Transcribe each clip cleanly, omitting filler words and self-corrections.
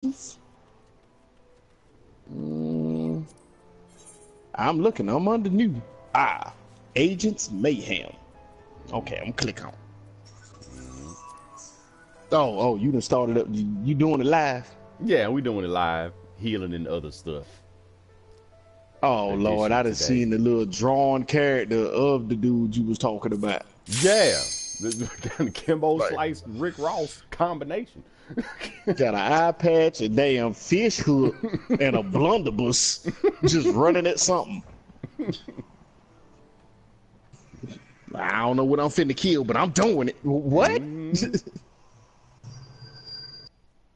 Mm, I'm looking. I'm under new. Agents Mayhem. Okay, I'm click on. Oh, you done started up. You doing it live? Yeah, we doing it live. Healing and other stuff. Oh Lord, I done today. seen the little drawn character of the dude you was talking about. Yeah, the Kimbo Slice Rick Ross combination. Got an eye patch, a damn fish hook, and a blunderbuss, just running at something. I don't know what I'm finna kill, but I'm doing it. What?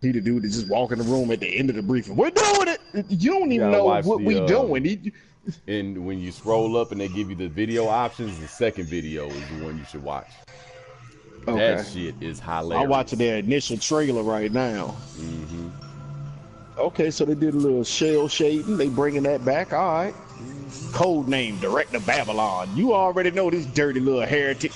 He the dude that just walk in the room at the end of the briefing. We're doing it. You don't even know what we doing. And when you scroll up and they give you the video options, the second video is the one you should watch. Okay. That shit is hilarious. I'm watching their initial trailer right now. Okay, so they did a little shell shading. They bringing that back. All right. Code name Director Babylon. You already know this dirty little heretic.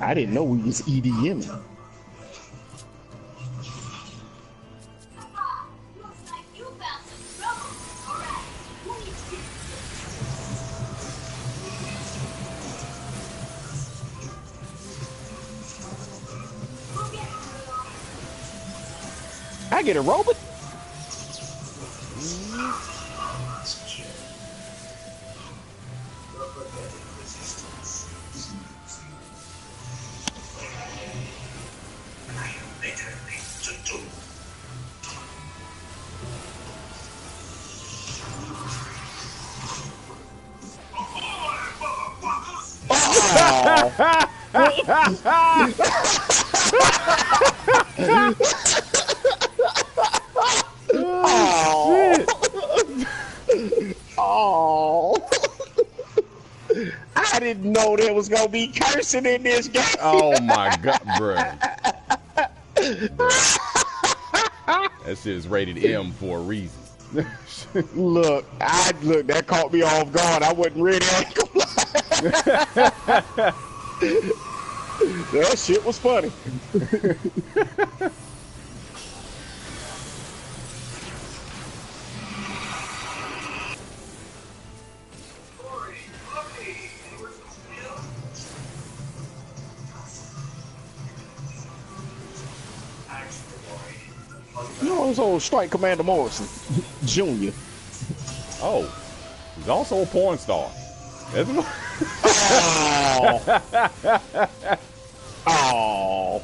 I didn't know we was EDM. I get a robot. I didn't know there was gonna be cursing in this game. Oh my god, bro. That shit is rated M for a reason. Look, that caught me off guard. I wasn't ready. That shit was funny. You know, it's old Strike Commander Morrison Jr. Oh, he's also a porn star. Oh.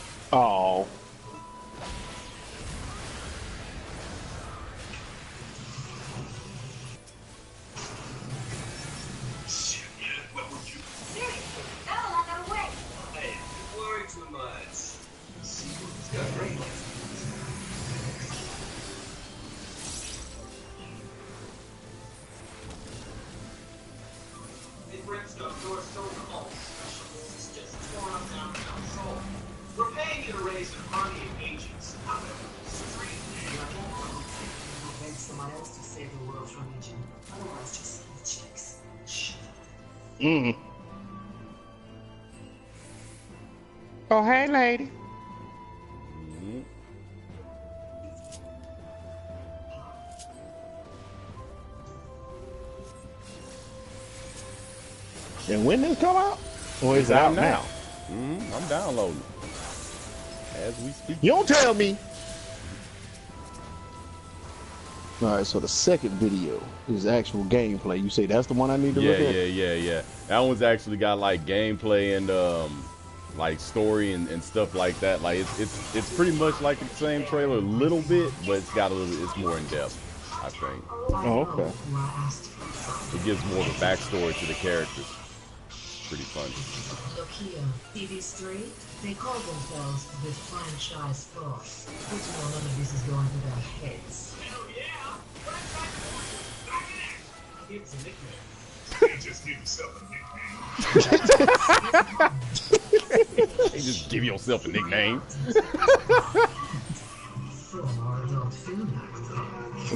Oh. Oh, hey, lady. And when this come out? Or is it out now? I'm downloading as we speak. You don't tell me. All right, so the second video is actual gameplay. You say that's the one I need to look at? Yeah. That one's actually got like gameplay and like story and stuff like that. Like it's pretty much like the same trailer a little bit, but it's got it's more in depth. I think. Oh, okay. It gives more of a backstory to the characters. Pretty funny. Look here, these three, they call themselves the franchise boss. But you know none of this is going to their heads. Hell yeah! It's a nickname. You just give yourself a nickname. You just give yourself a nickname. From our adult film actor.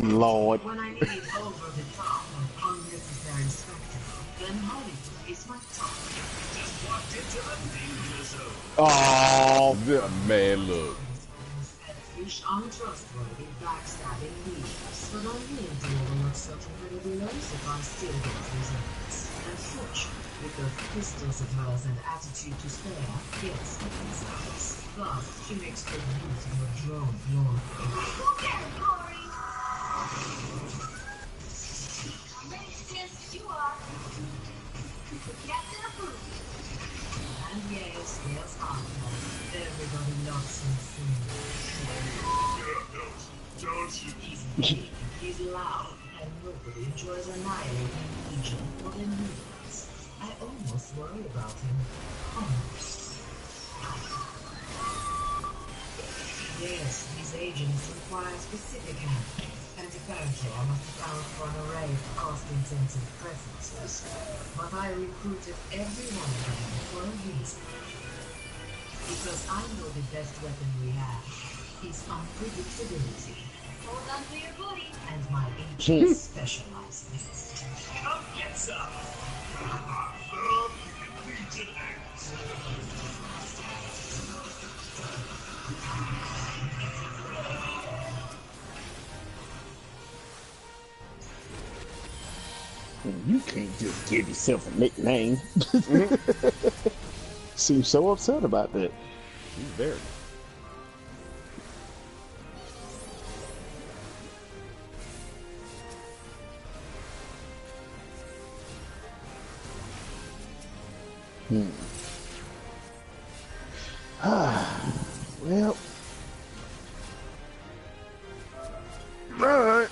Lord. When I need over the top and unnecessary spectacle, then Hollywood is my top. Just walked into the danger zone. Oh, Man, look. Selfish, untrustworthy, backstabbing leaders. But I'm willing to overlook such incredible lows if I still get results. And fortune, with those pistols of hers and attitude to spare, gets second size. Plus, she makes good use of her drone glory. Who cares, glory? Yes, you are. Captain approved. And yes, there's Arthur. Everybody loves him soon. Don't you? He's big, he's loud, and nobody enjoys annihilating Legion or their mutants. I almost worry about him. Almost. Yes, these agents require specific handling. And apparently I must account for an array of cost-intensive preferences. But I recruited every one of them for a reason. Because I know the best weapon we have is unpredictability. Hold on to your booty. And my agents specialize in it. Come get some! Legion acts. you can't just give yourself a nickname. Seems so upset about that. He's very. Well. Alright.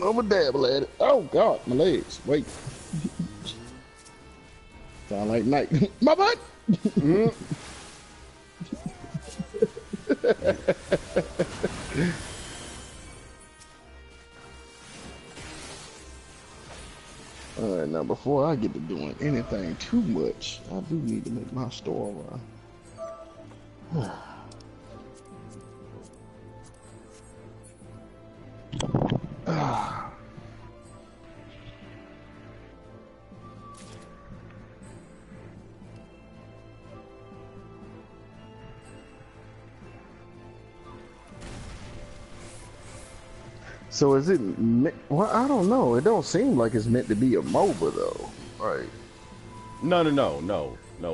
I'm a dabble at it. Oh God, my legs. Wait. Sound like night. My butt. Alright, now before I get to doing anything too much, I do need to make my store run. So is it? Well, I don't know. It don't seem like it's meant to be a MOBA though, right? No,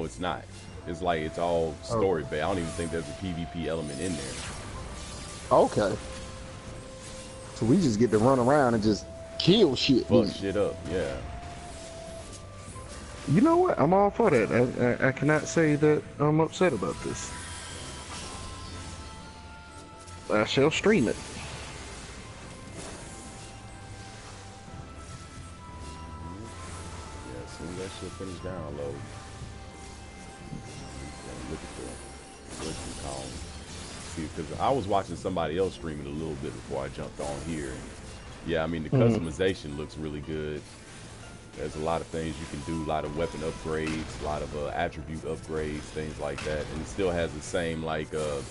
it's not. It's like it's all story based. I don't even think there's a PvP element in there. Okay. So we just get to run around and just kill shit. Fuck shit up, yeah. You know what? I'm all for that. I cannot say that I'm upset about this. I shall stream it. Yeah, as soon as that shit finish download. Look at what you call them. See, because I was watching somebody else stream it a little bit before I jumped on here. And yeah, I mean, the customization looks really good. There's a lot of things you can do, a lot of weapon upgrades, a lot of attribute upgrades, things like that. And it still has the same, like, the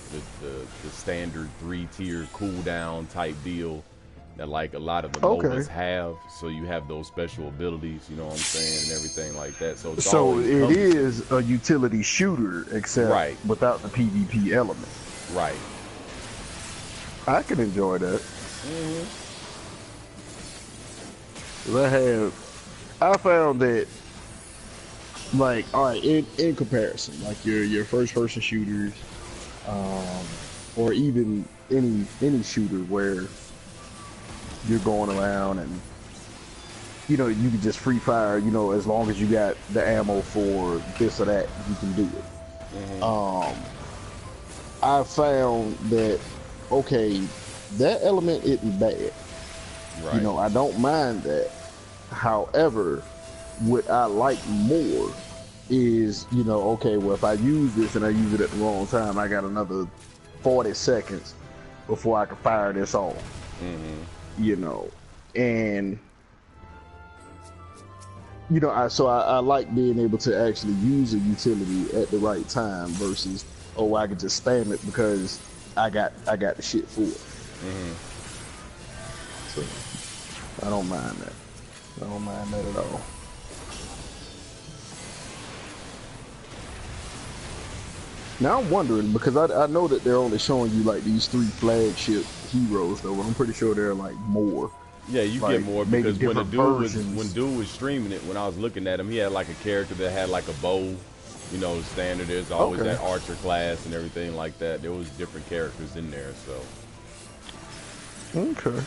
standard 3-tier cooldown type deal that, like, a lot of the MOBAs have. So you have those special abilities, you know what I'm saying, and everything like that. So it's it is a utility shooter, except without the PvP element. Right. I can enjoy that. I found that, like, all right, in comparison, like your first person shooters, or even any shooter where you're going around and, you know, you can just free fire, you know, as long as you got the ammo for this or that, you can do it. I found that, okay, that element isn't bad. Right. You know, I don't mind that. However, what I like more is, you know, okay, well, if I use this and I use it at the wrong time, I got another 40 seconds before I can fire this off. You know, and you know, I like being able to actually use a utility at the right time versus, oh, I can just spam it because I got the shit for it. So I don't mind that. I don't mind that at all. Now I'm wondering, because I know that they're only showing you like these 3 flagship heroes though, but I'm pretty sure there are like more. Yeah, you like, get more because when dude was streaming it, when I was looking at him, he had like a character that had like a bow, you know, standard. There's always that archer class and everything like that. There was different characters in there, so. Okay.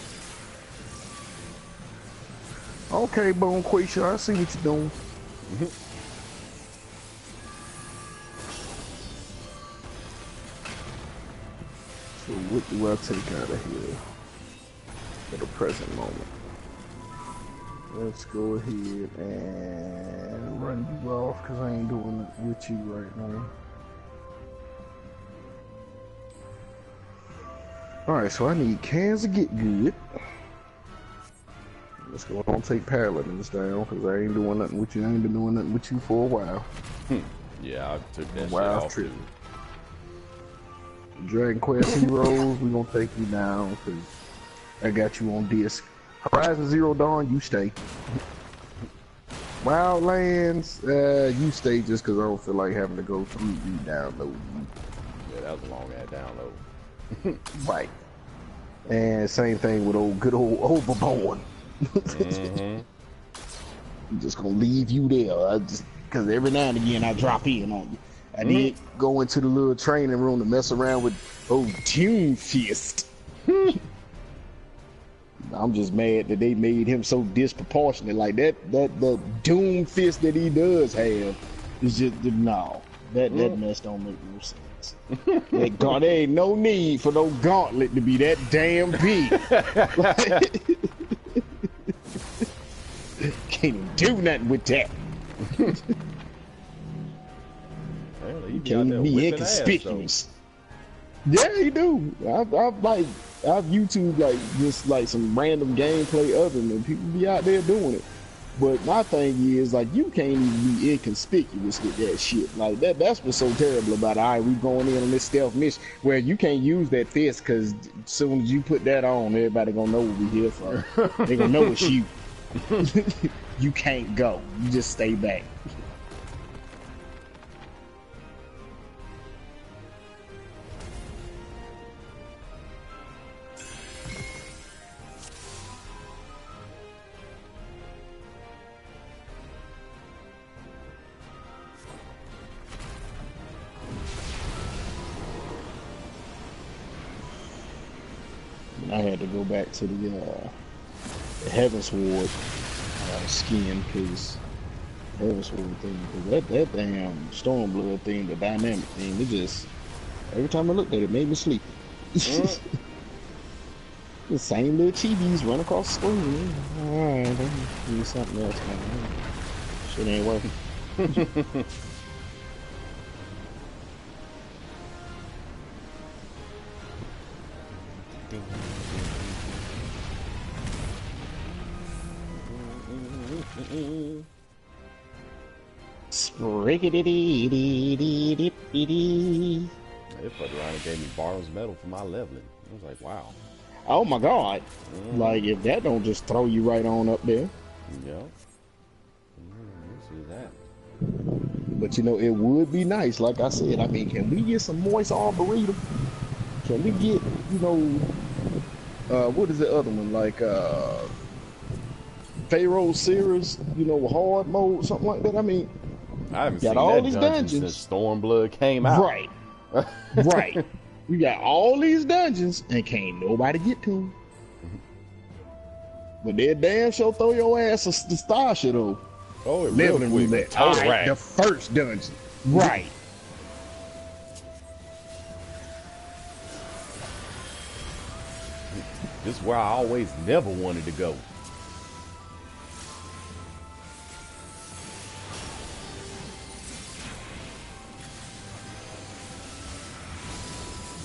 Okay, Bone Quisha, I see what you're doing. So what do I take out of here for the present moment? Let's go ahead and run you off because I ain't doing it with you right now. Alright, so I need cans to get good. Let's go on and take Paladins down because I ain't doing nothing with you. I ain't been doing nothing with you for a while. Yeah, I took that shit Wild off trip. too. Dragon Quest Heroes, we gonna take you down because I got you on disc. Horizon Zero Dawn, you stay. Wildlands, you stay just because I don't feel like having to go through re-download. Yeah, that was a long ass download. Right. And same thing with good old Overborn. I'm just gonna leave you there. Because every now and again I drop in on you. I did go into the little training room to mess around with old Doom Fist. I'm just mad that they made him so disproportionate. Like that the Doom Fist that he does have is just no. That mess don't make no sense. There ain't no need for no gauntlet to be that damn big. Can't even do nothing with that. He can't be inconspicuous. Yeah, he do. I've YouTube like just like some random gameplay of him, and people be out there doing it. But my thing is like you can't even be inconspicuous with that shit. Like that's what's so terrible about it. All right, we going in on this stealth mission where you can't use that fist because as soon as you put that on, everybody gonna know what we here for. They gonna know it's you. You can't go. You just stay back. I had to go back to the Heavensward skin because Heavensward thing, because that damn Stormblood thing, the dynamic thing, it just every time I looked at it, made me sleepy. The same little chibis run across the screen. Alright, need something else, man. Shit ain't working. Spriggity-dee-dee-dee-dee-dee-dee. They fucked around and gave me Barnes medal for my leveling. I was like, wow. Oh my god. Like if that don't just throw you right on up there. Yeah. Let's see that. But you know, it would be nice, like I said. I mean, can we get some moist arboretum? Can we get, you know, what is the other one? Like Pharaoh Series, you know, hard mode, something like that. I mean, I haven't got seen all that these dungeon dungeons since Stormblood came out. Right. Right. We got all these dungeons and can't nobody get to them. But they damn sure throw your ass to Stasha though. Oh, it real quick. Right, the first dungeon. Right. This is where I always never wanted to go.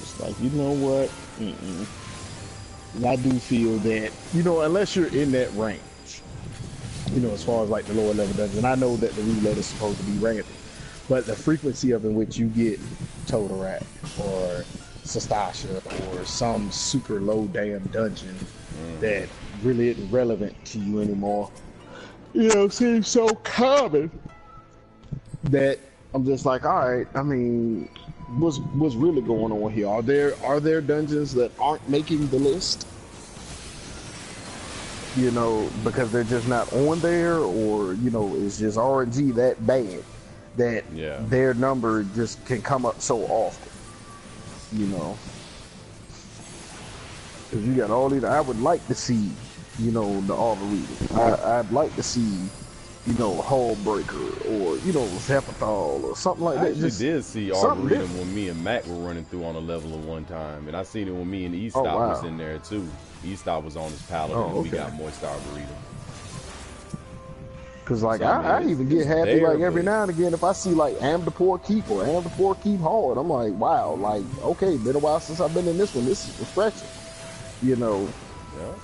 It's like, you know what? And I do feel that, you know, unless you're in that range, you know, as far as like the lower level dungeons, and I know that the roulette is supposed to be ranked, but the frequency of in which you get Totorak or Sastasha or some super low damn dungeon that really isn't relevant to you anymore, you know, seems so common that I'm just like, all right, I mean, what's really going on here? Are there dungeons that aren't making the list? You know, because they're just not on there, or, you know, it's just RNG that bad that their number just can come up so often, you know. Because you got all these, I would like to see, you know, the Arboretum. I'd like to see, you know, Hallbreaker, or, you know, Zephythal, or something like that. I actually did see Arboretum when me and Mac were running through on a level of one time, and I seen it when me and Eastop was in there too. Eastop was on his Paladin, and we got Moist Arboretum. Because, like, so, I even get happy, like, every now and again, if I see, like, Amdapor Keep or Amdapor Keep Hard, I'm like, wow, like, okay, been a while since I've been in this one. This is refreshing, you know. Yeah.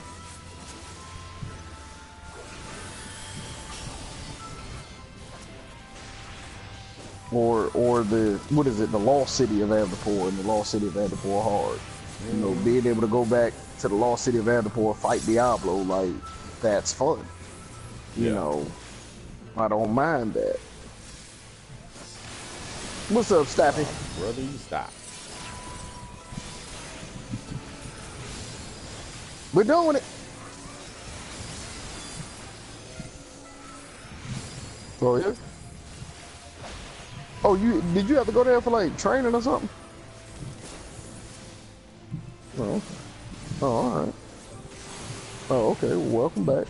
Or the, what is it, the Lost City of Amdapor and the Lost City of Amdapor Hard. You know, being able to go back to the Lost City of Amdapor, fight Diablo, like, that's fun. You know, I don't mind that. What's up, Staffy? Brother, you stop. We're doing it. Oh, yeah? Oh, did you have to go there for, like, training or something? Oh, oh, all right. Oh, okay. Well, welcome back.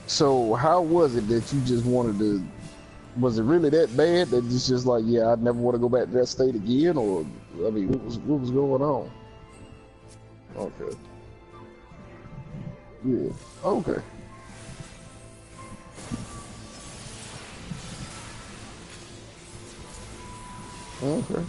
So, how was it that you just wanted to? Was it really that bad that it's just like, yeah, I'd never want to go back to that state again, or I mean, what was going on? Okay. Yeah. Okay. Okay.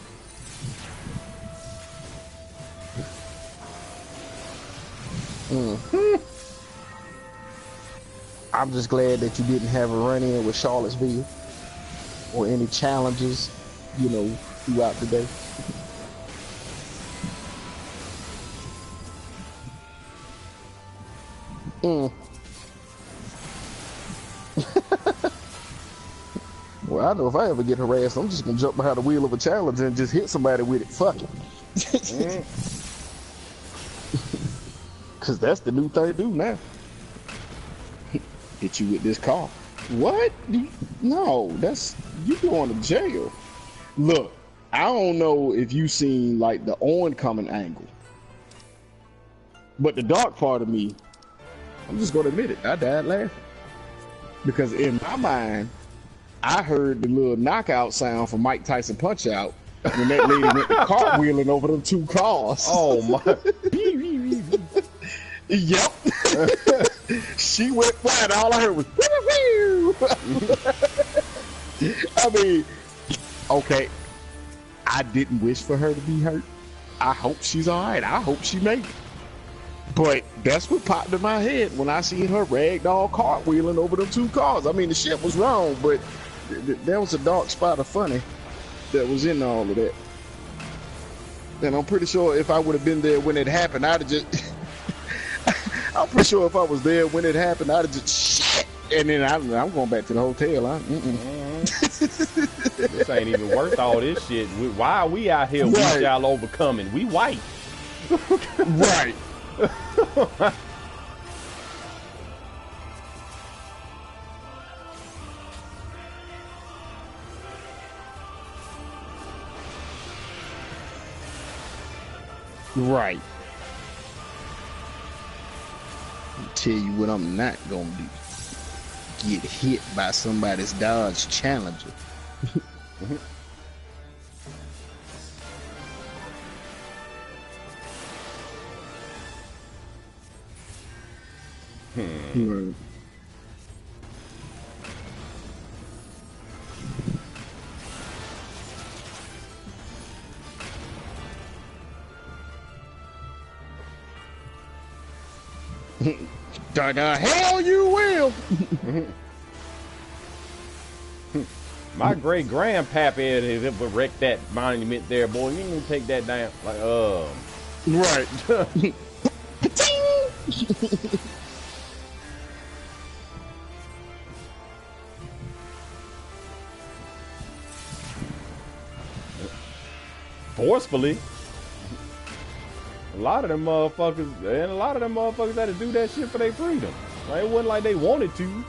I'm just glad that you didn't have a run-in with Charlottesville or any challenges, you know, throughout the day. Well, I know if I ever get harassed, I'm just gonna jump behind the wheel of a challenge and just hit somebody with it. Fuck it. Cause that's the new thing to do now. Hit you with this car. What? No, that's, you going to jail. Look, I don't know if you seen like the oncoming angle, but the dark part of me, I'm just gonna admit it, I died laughing. Because in my mind, I heard the little knockout sound from Mike Tyson Punch Out when that lady went to cartwheeling over them two cars. Oh my. Yep. She went flat. All I heard was I mean, okay, I didn't wish for her to be hurt. I hope she's all right. I hope she made it. But that's what popped in my head when I seen her ragdoll cartwheeling over them two cars. I mean, the shit was wrong, but there was a dark spot of funny that was in all of that. And I'm pretty sure if I would have been there when it happened, I'd have just... I'm pretty sure if I was there when it happened, I'd have just shit. And then I'm going back to the hotel. This ain't even worth all this shit. Why are we out here? Right. We y'all overcoming. We white. Right. Right. I'll tell you what I'm not gonna do. Get hit by somebody's Dodge Challenger. Right. The hell you will. My great grandpappy had wrecked that monument there, boy. You need to take that down. Like, Right. forcefully. A lot of them motherfuckers had to do that shit for their freedom. Like, it wasn't like they wanted to.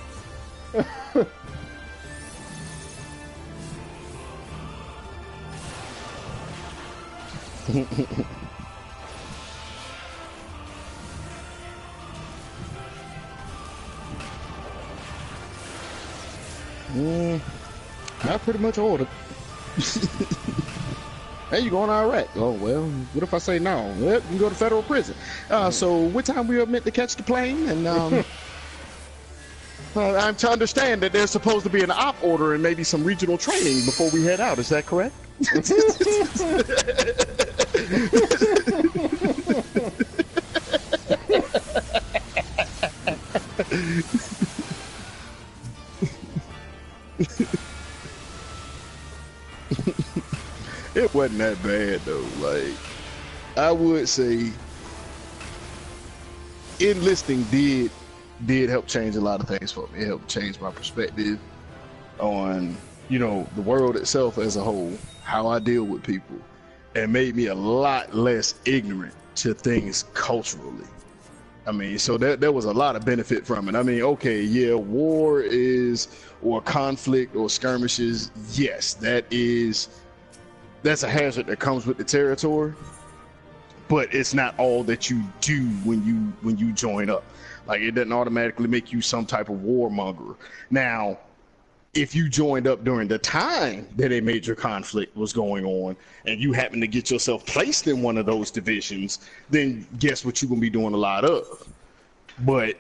I pretty much ordered. Hey, you going to Iraq? Oh, well, what if I say no? Well, you can go to federal prison. So what time we are meant to catch the plane? And I'm to understand that there's supposed to be an op order and maybe some regional training before we head out. Is that correct? It wasn't that bad though. Like, I would say enlisting did help change a lot of things for me. It helped change my perspective on, you know, the world itself as a whole, how I deal with people, and made me a lot less ignorant to things culturally. I mean, so there was a lot of benefit from it. I mean, okay, yeah, war is, or conflict or skirmishes, yes, that's a hazard that comes with the territory, but it's not all that you do when you join up. Like, it doesn't automatically make you some type of warmonger. Now, if you joined up during the time that a major conflict was going on and you happen to get yourself placed in one of those divisions, then guess what you're gonna be doing a lot of. But,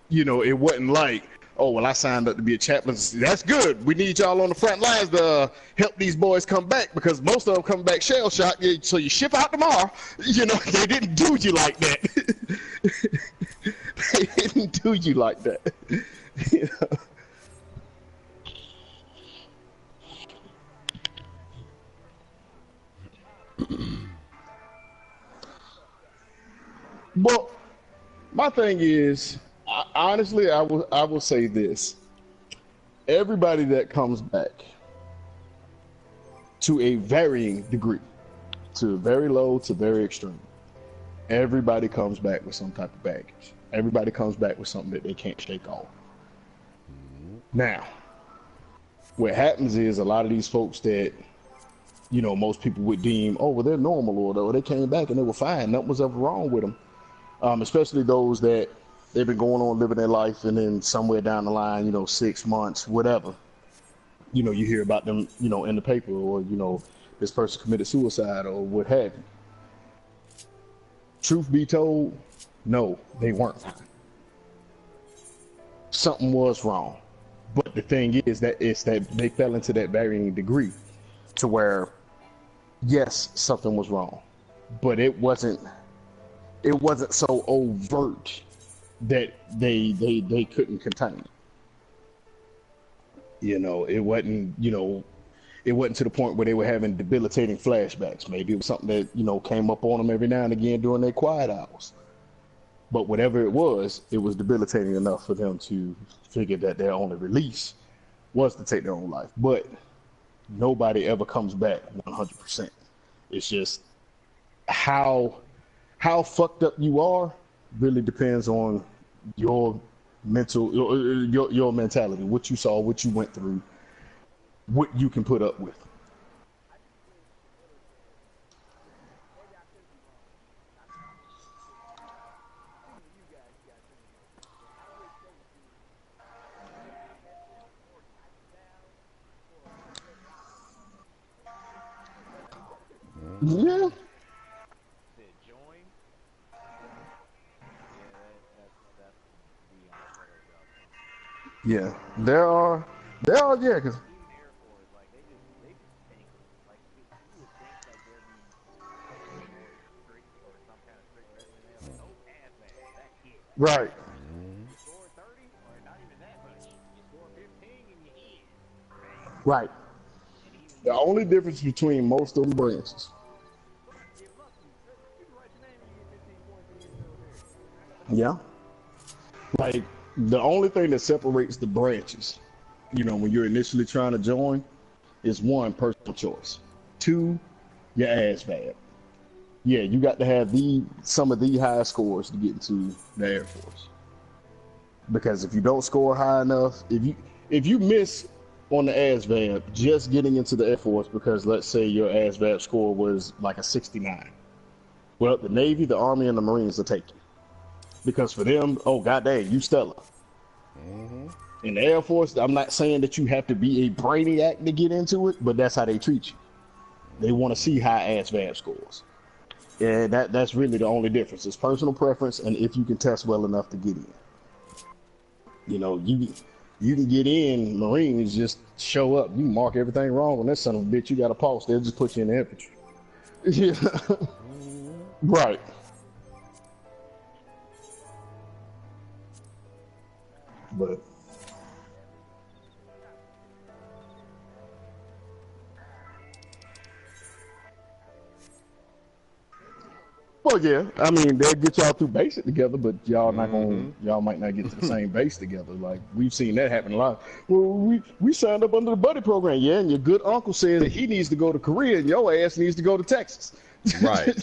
you know, it wasn't like, oh, well, I signed up to be a chaplain. That's good. We need y'all on the front lines to help these boys come back, because most of them come back shell-shocked. So you ship out tomorrow. You know, they didn't do you like that. They didn't do you like that. You know? Well, my thing is, honestly, I will say this: everybody that comes back, to a varying degree, to very low to very extreme, everybody comes back with some type of baggage. Everybody comes back with something that they can't shake off. Now, what happens is, a lot of these folks that, you know, most people would deem, oh, well, they're normal, or they came back and they were fine, nothing was ever wrong with them. Especially those that they've been going on living their life, and then somewhere down the line, you know, 6 months, whatever, you know, you hear about them, you know, in the paper, or, you know, this person committed suicide or what have you. Truth be told, no, they weren't fine. Something was wrong. But the thing is that they fell into that varying degree to where, yes, something was wrong, but it wasn't so overt that they couldn't contain it. You know, it wasn't to the point where they were having debilitating flashbacks. Maybe it was something that, you know, came up on them every now and again during their quiet hours. But whatever it was debilitating enough for them to figure that their only release was to take their own life. But nobody ever comes back 100%. It's just how fucked up you are really depends on your your mentality, what you saw, what you went through, what you can put up with. Yeah. Yeah, there are, yeah, cause right, right. The only difference between most of them branches, yeah, like the only thing that separates the branches, when you're initially trying to join, is one, personal choice. Two, your ass bad. Yeah, you got to have the some of the high scores to get into the Air Force. Because if you don't score high enough, if you miss on the ASVAB just getting into the Air Force, because let's say your ASVAB score was like a 69, well, the Navy, the Army, and the Marines will take you because for them, oh god dang, you stellar. In the Air Force, I'm not saying that you have to be a brainiac to get into it, but that's how they treat you. They want to see high ASVAB scores. And that's really the only difference. It's personal preference and if you can test well enough to get in. You can get in Marines, just show up. You mark everything wrong on that son of a bitch. You got a pulse. They'll just put you in the infantry. Yeah. Right. But well, yeah. I mean, they'll get y'all through basic together, but y'all might not get to the same base together. Like we've seen that happen a lot. Well, we signed up under the buddy program, yeah, and your good uncle says that he needs to go to Korea and your ass needs to go to Texas. Right.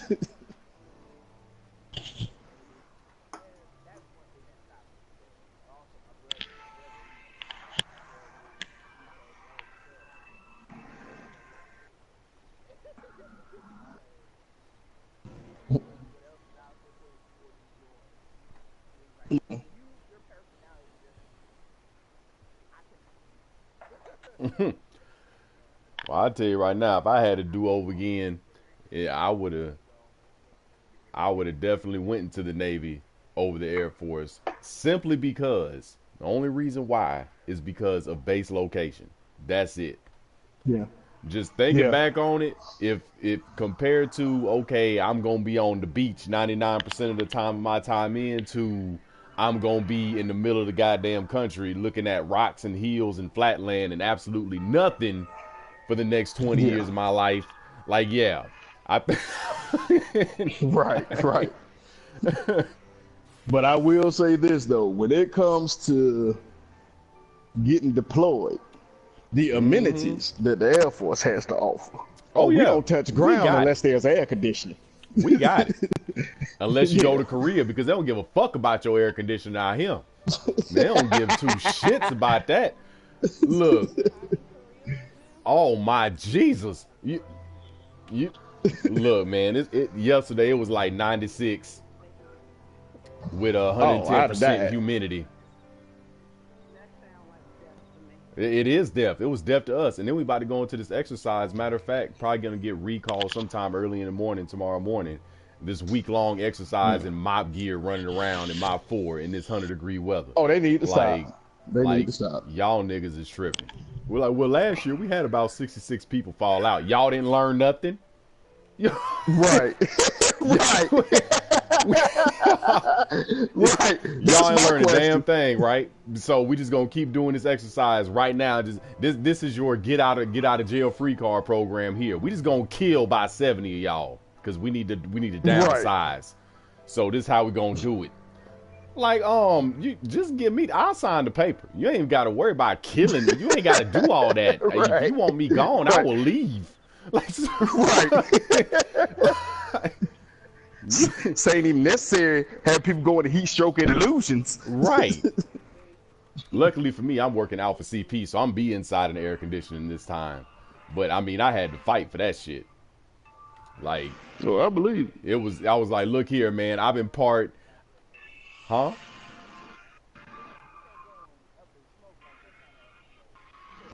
Well, I tell you right now, if I had to do over again, yeah, I would have definitely went into the Navy over the Air Force simply because the only reason why is because of base location. That's it. Yeah. Just thinking Yeah. back on it, if compared to okay, I'm gonna be on the beach 99% of the time of my time in to I'm gonna be in the middle of the goddamn country looking at rocks and hills and flatland and absolutely nothing for the next 20 Yeah. years of my life. Like, yeah, I Right. Right. But I will say this though, when it comes to getting deployed, the amenities that the Air Force has to offer. Oh, oh we yeah, don't touch we ground got it. unless there's air conditioning. We got it. Unless you go Yeah. to Korea because they don't give a fuck about your air conditioner out here. They don't give two shits about that. Look, oh my Jesus. You look, man, yesterday it was like 96 with Oh, I'd have 110% died. humidity. It is death. It was death to us. And then we about to go into this exercise. Matter of fact, probably gonna get recalled sometime early in the morning, tomorrow morning. This week-long exercise in mop gear running around in mop 4 in this 100-degree weather. Oh, they need to Like, stop. They need like to stop. y'all niggas is tripping. We're like, well, last year we had about 66 people fall out. Y'all didn't learn nothing. Right. Right. Right. This Y'all is ain't my learning a damn question. thing, right? So we just gonna keep doing this exercise right now. Just this is your get out of jail free card program here. We just gonna kill by 70 of y'all because we need to Right. downsize. So this is how we gonna do it. Like, you just give me. I'll sign the paper. You ain't even got to worry about killing me. You ain't got to do all that. If Right. you want me gone, I Right. will leave. Like, Right. Saying even necessary, have people going to heat stroke and illusions. right. Luckily for me, I'm working Alpha CP, so I'm be inside an air conditioning this time. But I mean, I had to fight for that shit. Like, Oh, I believe. I was like, look here, man. I've been part, huh?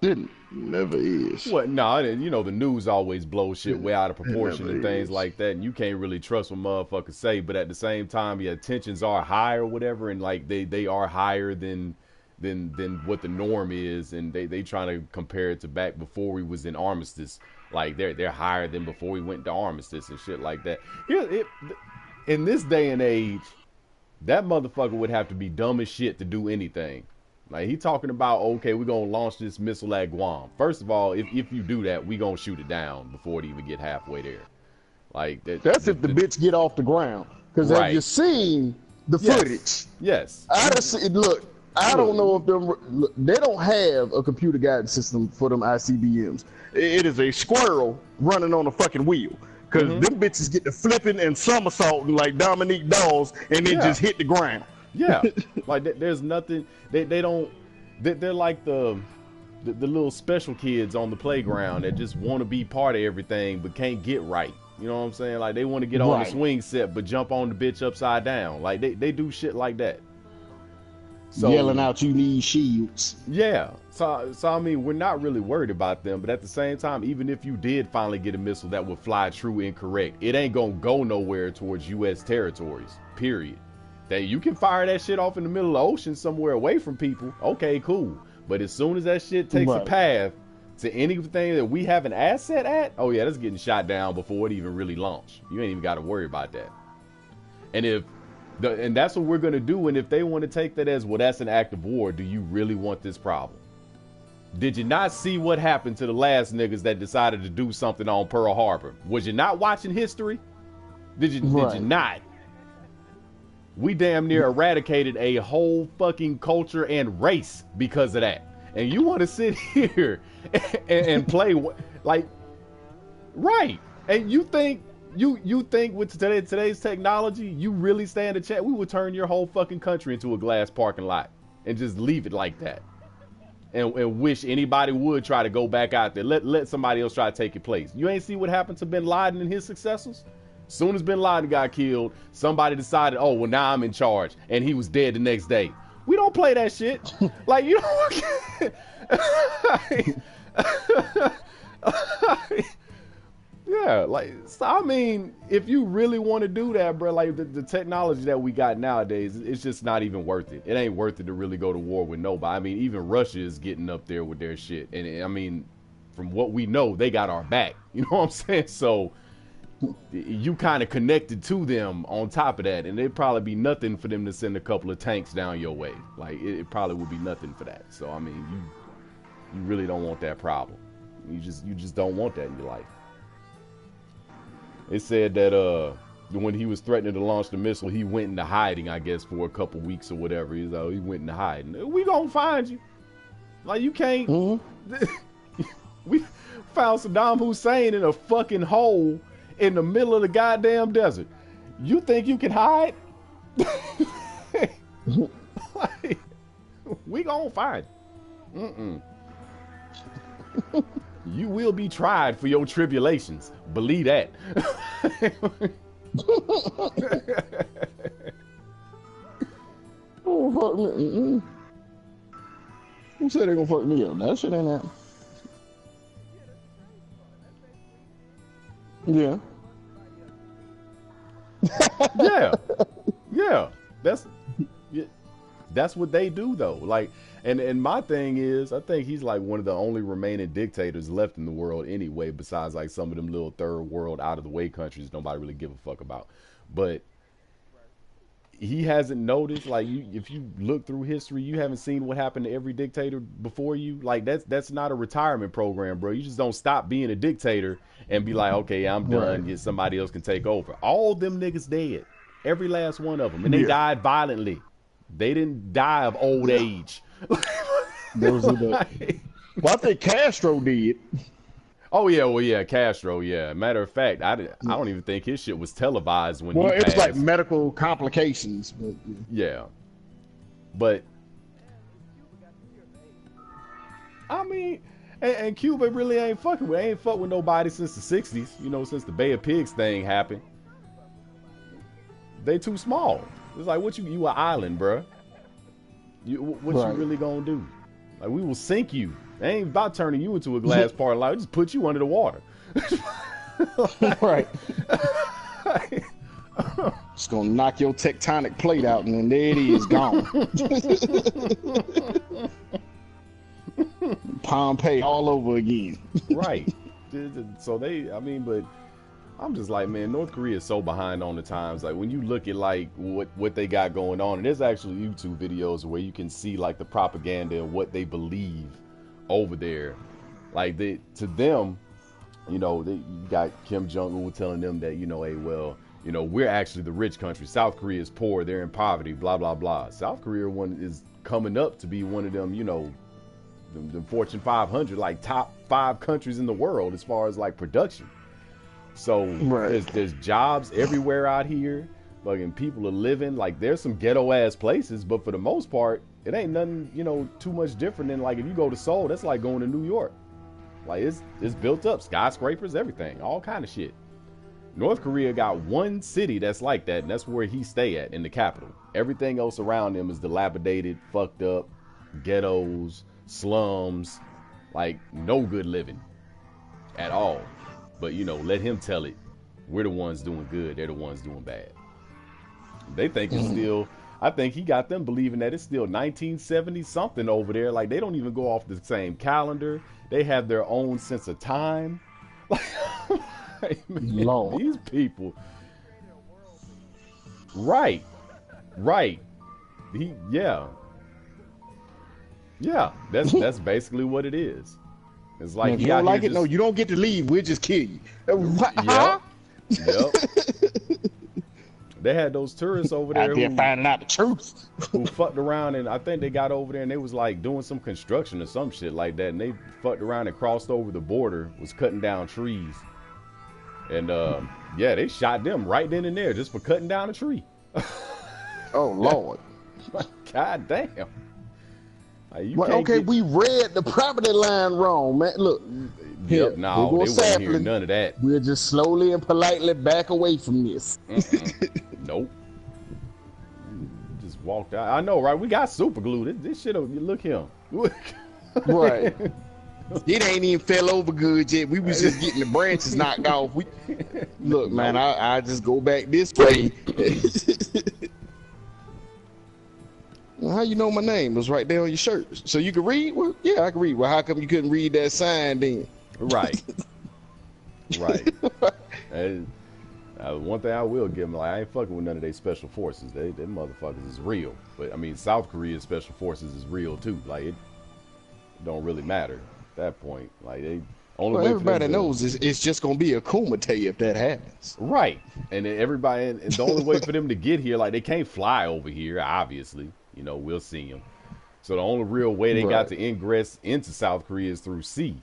Didn't. Never is. What? No, the news always blows shit way out of It proportion never and things is. like that, and you can't really trust what motherfuckers say. But at the same time, yeah, tensions are high or whatever, and like they are higher than than what the norm is, and they trying to compare it to back before we was in armistice. Like they're higher than before we went to armistice and shit like that. In this day and age, that motherfucker would have to be dumb as shit to do anything. Like he talking about, okay, we're gonna launch this missile at Guam. First of all, if you do that, we gonna shoot it down before it even get halfway there. Like that's if the bitch get off the ground. Because have you seen the footage? Yes. Look, I don't know if they don't have a computer guidance system for them ICBMs. It is a squirrel running on a fucking wheel. Because them bitches get to flipping and somersaulting like Dominique Dawes and then just hit the ground. Yeah. Like there's nothing, they're like the little special kids on the playground that just want to be part of everything but can't get right. You know what I'm saying? Like they want to get on the swing set but jump on the bitch upside down. Like they do shit like that. So, yelling out, you need shields. Yeah. So I mean, we're not really worried about them, but at the same time, even if you did finally get a missile that would fly true and correct, it ain't gonna go nowhere towards U.S. territories, period. That you can fire that shit off in the middle of the ocean somewhere away from people, okay, cool. But as soon as that shit takes a path to anything that we have an asset at, oh yeah, that's getting shot down before it even really launched. You ain't even got to worry about that. And that's what we're gonna do. And if they want to take that as, well, that's an act of war, do you really want this problem? Did you not see what happened to the last niggas that decided to do something on Pearl Harbor? Was you not watching history? Did you not? We damn near eradicated a whole fucking culture and race because of that. And you want to sit here and play like, right? And you think with today's technology, you really stand a chance? We would turn your whole fucking country into a glass parking lot and just leave it like that. And wish anybody would try to go back out there. Let somebody else try to take your place. You ain't see what happened to bin Laden and his successors? Soon as bin Laden got killed, somebody decided, oh, well, now I'm in charge. And he was dead the next day. We don't play that shit. Like, you don't... Yeah, like, so, I mean, if you really want to do that, bro, like the technology that we got nowadays, it's just not even worth it. It ain't worth it to really go to war with nobody. I mean, even Russia is getting up there with their shit. And I mean, from what we know, they got our back. You know what I'm saying? So you kind of connected to them on top of that. And it'd probably be nothing for them to send a couple of tanks down your way. Like, it probably would be nothing for that. So, I mean, you really don't want that problem. You just don't want that in your life. It said that when he was threatening to launch the missile, he went into hiding, I guess, for a couple weeks or whatever. He went into hiding. We gonna find you. Like, you can't. We found Saddam Hussein in a fucking hole in the middle of the goddamn desert. You think you can hide? Like, we gonna find you. You will be tried for your tribulations. Believe that. Oh, fuck me. Who said they gonna fuck me up? That shit ain't that. Yeah. Yeah. That's what they do, though. Like, and my thing is, I think he's like one of the only remaining dictators left in the world anyway, besides like some of them little third world out of the way countries nobody really give a fuck about. But he hasn't noticed, like, if you look through history, you haven't seen what happened to every dictator before you. Like, that's not a retirement program, bro. You just don't stop being a dictator and be like, okay, I'm done. Right. Somebody else can take over. All them niggas dead. Every last one of them. And they died violently. They didn't die of old age. Those are the... Well, I think Castro did. Oh yeah, well yeah, Castro. Yeah, matter of fact, I don't even think his shit was televised when. Well, he it's passed. like medical complications. But, yeah, but I mean, and Cuba really ain't fucking with. Ain't fucked with nobody since the '60s. You know, since the Bay of Pigs thing happened. They too small. It's like, what you an island, bruh. What you really gonna do? Like, we will sink you. They ain't about turning you into a glass part lot. Just put you under the water. Right. It's gonna knock your tectonic plate out, and then there it is, gone. Pompeii all over again. Right. So I mean, but I'm just like, man, North Korea is so behind on the times. Like when you look at like what they got going on, and there's actually YouTube videos where you can see like the propaganda and what they believe over there. Like to them, you know, you got Kim Jong-un telling them that, you know, hey, well, you know, we're actually the rich country. South Korea is poor. They're in poverty, blah, blah, blah. South Korea is coming up to be one of them, you know, the Fortune 500, like top 5 countries in the world as far as like production. So there's jobs everywhere out here. Fucking people are living, like there's some ghetto ass places, but for the most part, it ain't nothing, you know, too much different than like if you go to Seoul, that's like going to New York. Like it's built up, skyscrapers, everything, all kind of shit. North Korea got one city that's like that, and that's where he stay at, in the capital. Everything else around him is dilapidated, fucked up, ghettos, slums, like no good living at all. But you know, let him tell it. We're the ones doing good, they're the ones doing bad. They think it's still, I think he got them believing that it's still 1970 something over there. Like they don't even go off the same calendar. They have their own sense of time. Like, man, Lord. These people. Right. Yeah, that's basically what it is. It's like, if you don't like it, no, you don't get to leave. We'll just kill you. Yep. They had those tourists over there who finding out the truth. Who fucked around, and I think they got over there and they was like doing some construction or some shit like that, and they fucked around and crossed over the border, was cutting down trees. And yeah, they shot them right then and there just for cutting down a tree. Oh Lord. God damn. Like, okay, we read the property line wrong, man. Look. Yep, no, they wasn't hearing none of that. We'll just slowly and politely back away from this. Nope. Just walked out. I know, right? We got super glue. This shit, look him. Right. It ain't even fell over good yet. We was just getting the branches knocked off. Look, man, I just go back this way. Well, how you know my name? It was right there on your shirt. So you can read? Well, yeah, I can read. Well, how come you couldn't read that sign then? Right. And, one thing I will give them, like, I ain't fucking with none of their special forces. They motherfuckers is real. But I mean, South Korea's special forces is real too. Like it don't really matter at that point. Like they only way everybody knows it's just gonna be a kumite if that happens. Right. And then everybody, and the only way for them to get here, like they can't fly over here. Obviously, you know, we'll see them. So the only real way they got to ingress into South Korea is through sea.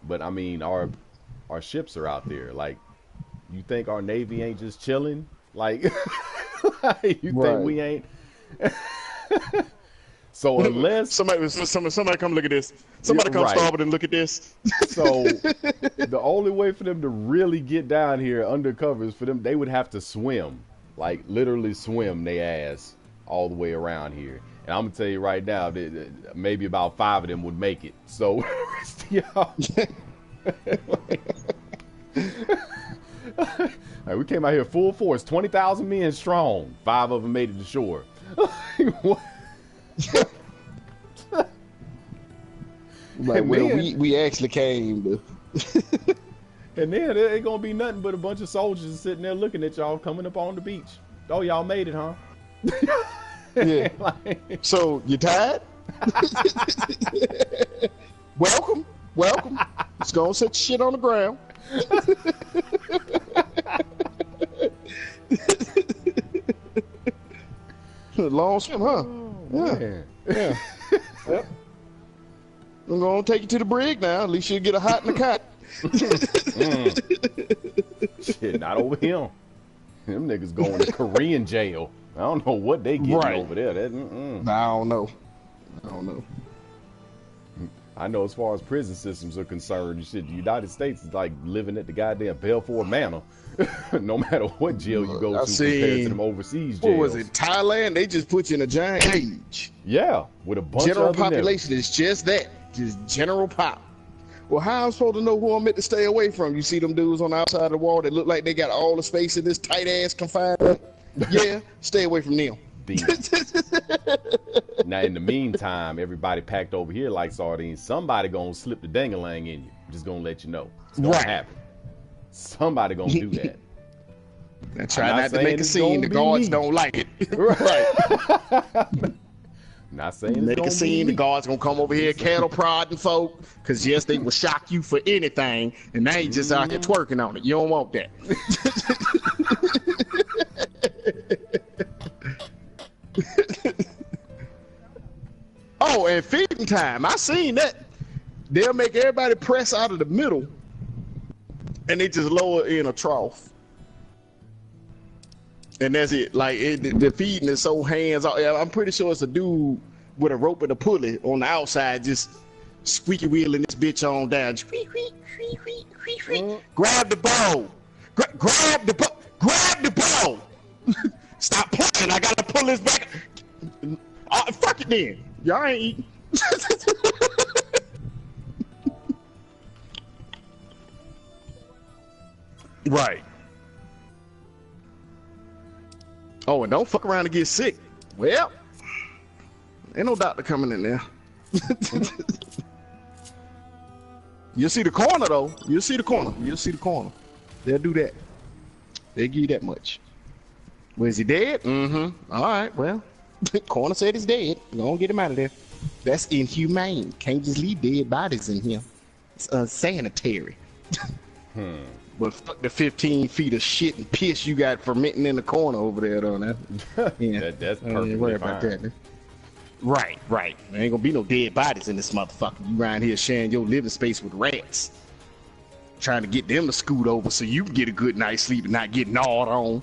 But I mean, our ships are out there. Like, you think our Navy ain't just chilling? Like, you think we ain't? So unless somebody come look at this. Somebody come starboard and look at this. So the only way for them to really get down here undercover is for them. They would have to swim, like literally swim their ass all the way around here. And I'm gonna tell you right now that maybe about 5 of them would make it. So, we came out here full force, 20,000 men strong. 5 of them made it to shore. Like, well, we actually came to. And then it ain't gonna be nothing but a bunch of soldiers sitting there looking at y'all coming up on the beach. Oh, y'all made it, huh? Yeah. Like, so you tired? Welcome. Let's go and set shit on the ground. Long swim, huh? Oh, yeah. Yep. I'm gonna take you to the brig now. At least you'll get a hot in the cot. Shit, not over him. Them niggas going to Korean jail. I don't know what they getting over there. I don't know. I know as far as prison systems are concerned, shit, the United States is like living at the goddamn Belfort Manor. No matter what jail you go to compared to them overseas jails. What was it, Thailand? They just put you in a giant cage. Yeah, with a bunch general of population is just that. Just general pop. Well, how am I supposed to know who I'm meant to stay away from? You see them dudes on the outside of the wall that look like they got all the space in this tight ass confinement. Yeah, stay away from them. Now, in the meantime, everybody packed over here like sardines. Somebody gonna slip the dangalang in you. I'm just gonna let you know. It's gonna happen. Somebody gonna do that. And try not to make a scene. The guards don't like it. Right. Not saying make a scene. The guards gonna come over here cattle prodding folk. Cause yes, they will shock you for anything. And they ain't just out here twerking on it. You don't want that. Oh, and feeding time. I seen that. They'll make everybody press out of the middle, and they just lower in a trough, and that's it. Like the feeding is so hands off. I'm pretty sure it's a dude with a rope and a pulley on the outside, just squeaky wheeling this bitch on down. Grab the ball. Grab the ball. Grab the ball. Stop playing. I gotta pull this back. Fuck it then. Y'all ain't eating. Right. Oh, and don't fuck around and get sick. Well, ain't no doctor coming in there. You'll see the corner though. You'll see the corner. You'll see the corner. They'll do that. They'll give you that much. Was he dead? Mm-hmm. All right, well. Corner said he's dead. Gonna get him out of there. That's inhumane. Can't just leave dead bodies in here. It's unsanitary. But fuck the 15 feet of shit and piss you got fermenting in the corner over there, though. Now. Yeah, that's perfectly worry fine. about that. Right. There ain't gonna be no dead bodies in this motherfucker. You around here sharing your living space with rats. Trying to get them to scoot over so you can get a good night's sleep and not get gnawed on.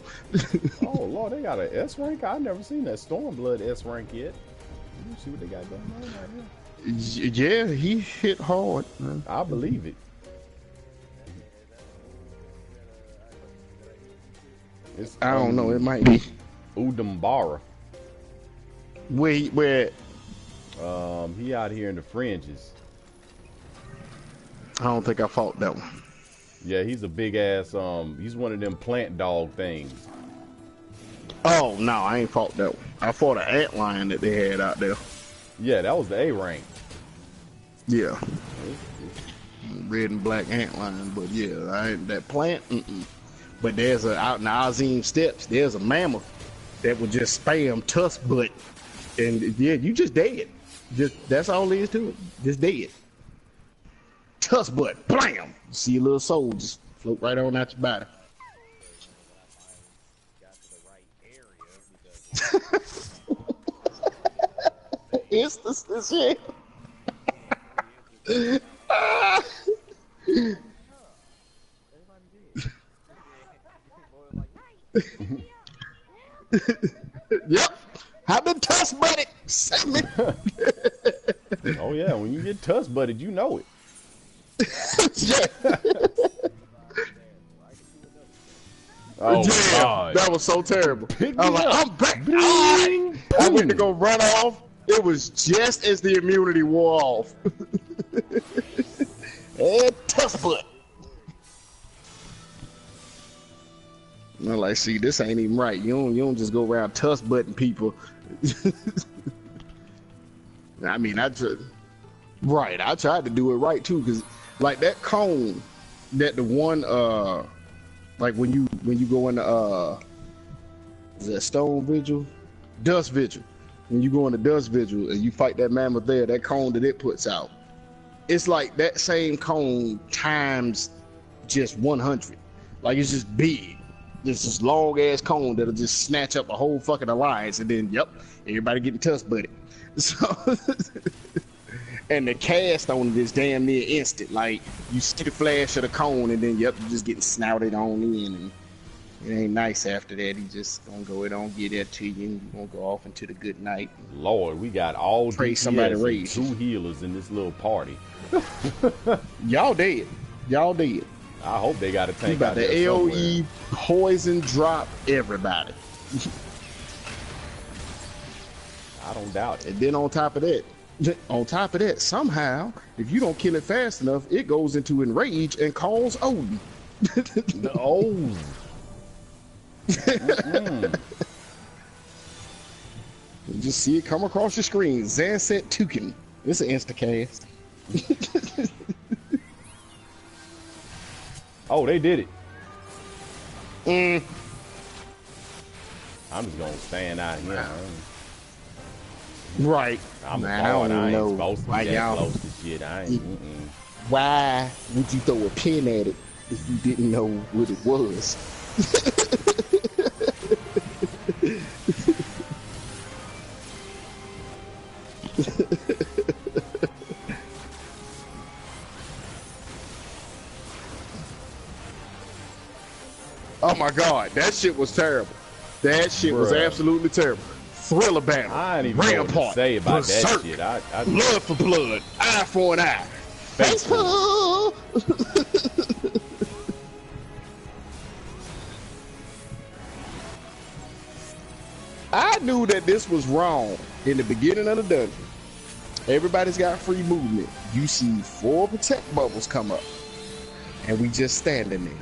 Oh Lord, they got an S rank. I've never seen that Stormblood S rank yet. You see what they got going on right here? Yeah, he hit hard. Man. I believe it. I don't know. It might be Udambara. Where? He out here in the fringes. I don't think I fought that one. Yeah, he's a big ass. He's one of them plant dog things. Oh no, I ain't fought that one. I fought an antlion that they had out there. Yeah, that was the A rank. Yeah, red and black antlion. But yeah, I ain't that plant. But there's out in the Azim Steppes. There's a mammoth that would just spam tusk butt, and yeah, you just dead. Just that's all there is to it. Just dead. Tusk butt, blam! See a little soul just float right on out your body. It's this shit. Yep. I've been tusk butted. Oh yeah, when you get tusk butted, you know it. Yeah. Oh yeah, God, that was so terrible. I was like, up. I'm back. I went to go run off. It was just as the immunity wore off. And tusk butt. I'm like, see, this ain't even right. You don't just go around tusk butting people. I mean, I tried to do it right too, because like that cone, that the one like when you go in the is that stone vigil, dust vigil. When you go in the dust vigil and you fight that mammoth there, that cone that it puts out, it's like that same cone times just 100. Like it's just big. There's this long ass cone that'll just snatch up a whole fucking alliance, and then yep, everybody getting tusk butted. So and the cast on it is damn near instant. Like you see the flash of the cone, and then yep, you just getting snouted on in, and it ain't nice after that. He just gonna go, it don't get there to you, and you gonna go off into the good night. Lord, we got all Pray somebody DPS and raise 2 healers in this little party. Y'all dead. Y'all dead. I hope they got a You tank about out to there AOE somewhere. poison drop everybody. I don't doubt it. And then on top of that, somehow, if you don't kill it fast enough, it goes into enrage and calls Odin. No. You just see it come across your screen. Zanset Tukin. It's an instacast. Oh, they did it. Mm. I'm just gonna stand out here. Right. I'm a I guard. don't I ain't know supposed to why be that y'all. close to shit. I ain't. Why would you throw a pin at it if you didn't know what it was? Oh my god, that shit was terrible. That shit was Bruh. absolutely terrible. Thriller battle. I ain't even know what to Rampart. say about Berserk. that shit. I Blood for blood. Eye for an eye. Faithful. I knew that this was wrong in the beginning of the dungeon. Everybody's got free movement. You see 4 protect bubbles come up. And we just standing there.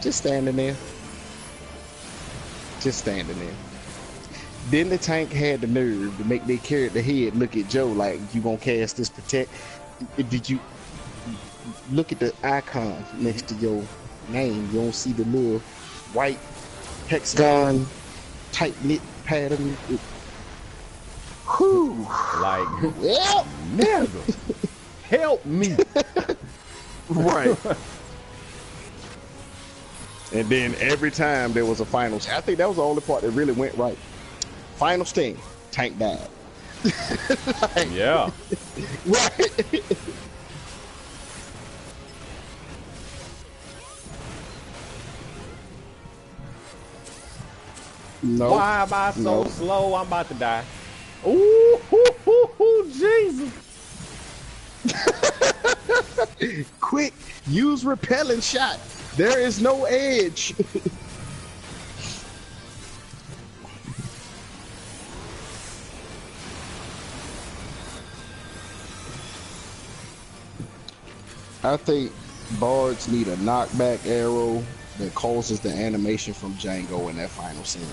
Just standing there. Just standing there. Then the tank had the nerve to make their character head look at Joe like, you gonna cast this protect? Did you look at the icon next to your name? You don't see the little white hexagon tight knit pattern? Whew. Like, Yep. nigga, help me. Right. And then every time there was a final, I think that was the only part that really went right. Final sting, tank died. Like, Yeah. right. No. Why am I so No. slow? I'm about to die. Ooh, hoo, hoo, hoo, Jesus. Quick, use repelling shot. There is no edge. I think bards need a knockback arrow that causes the animation from Django in that final scene.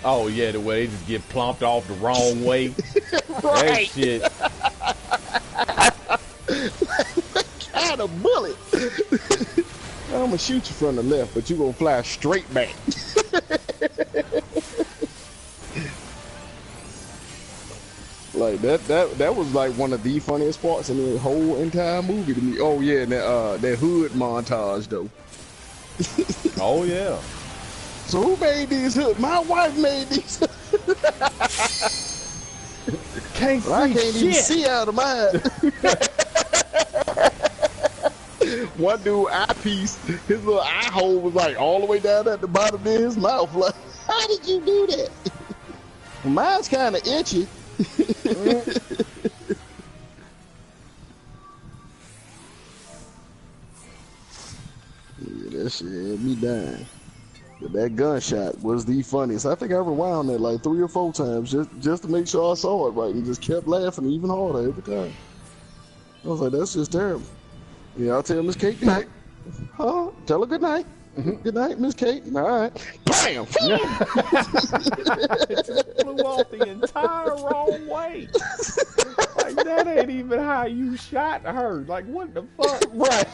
Oh yeah, the way they just get plumped off the wrong way. That Right. shit. Kind of bullet. I'm gonna shoot you from the left, but you gonna fly straight back. Like that was like one of the funniest parts in the whole entire movie to me. Oh yeah, and that hood montage though. Oh yeah. So who made these hoods? My wife made these. Can't I see can't even shit. see out of mine. One dude eyepiece, his little eye hole was like all the way down at the bottom of his mouth. Like, how did you do that? Mine's kind of itchy. Yeah, that shit had me dying. But that gunshot was the funniest. I think I rewound that like 3 or 4 times just to make sure I saw it right, and just kept laughing even harder every time. I was like, that's just terrible. Yeah, I'll tell Miss Kate good night. Huh? Tell her good night. Good night, Miss Kate. All right. Bam! It just flew off the entire wrong way. Like that ain't even how you shot her. Like what the fuck? Right.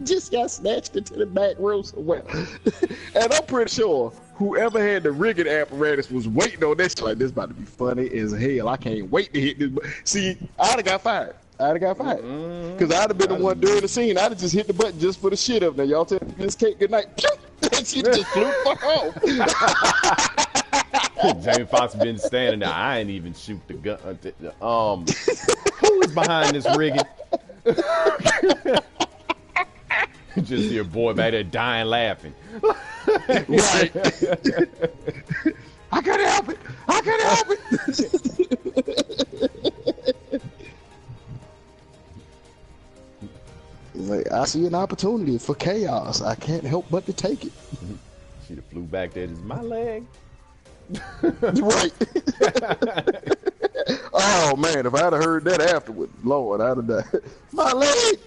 Just got snatched into the back row somewhere. And I'm pretty sure whoever had the rigging apparatus was waiting on this. Like, this about to be funny as hell. I can't wait to hit this. See, I'd have got fired. Because I'd have been the one during the scene. I'd have just hit the button just for the shit of it. Now, y'all tell Miss Kate good night. And she just flew fuck home. Jamie Foxx been standing there. I ain't even shoot the gun. Who is behind this rigging? Just your boy back there dying laughing. Right. I gotta help it. I gotta help it. Like, I see an opportunity for chaos. I can't help but to take it. She done flew back there. This is my leg. Right. Oh man, if I'd have heard that afterward, Lord, I'd have died. My leg.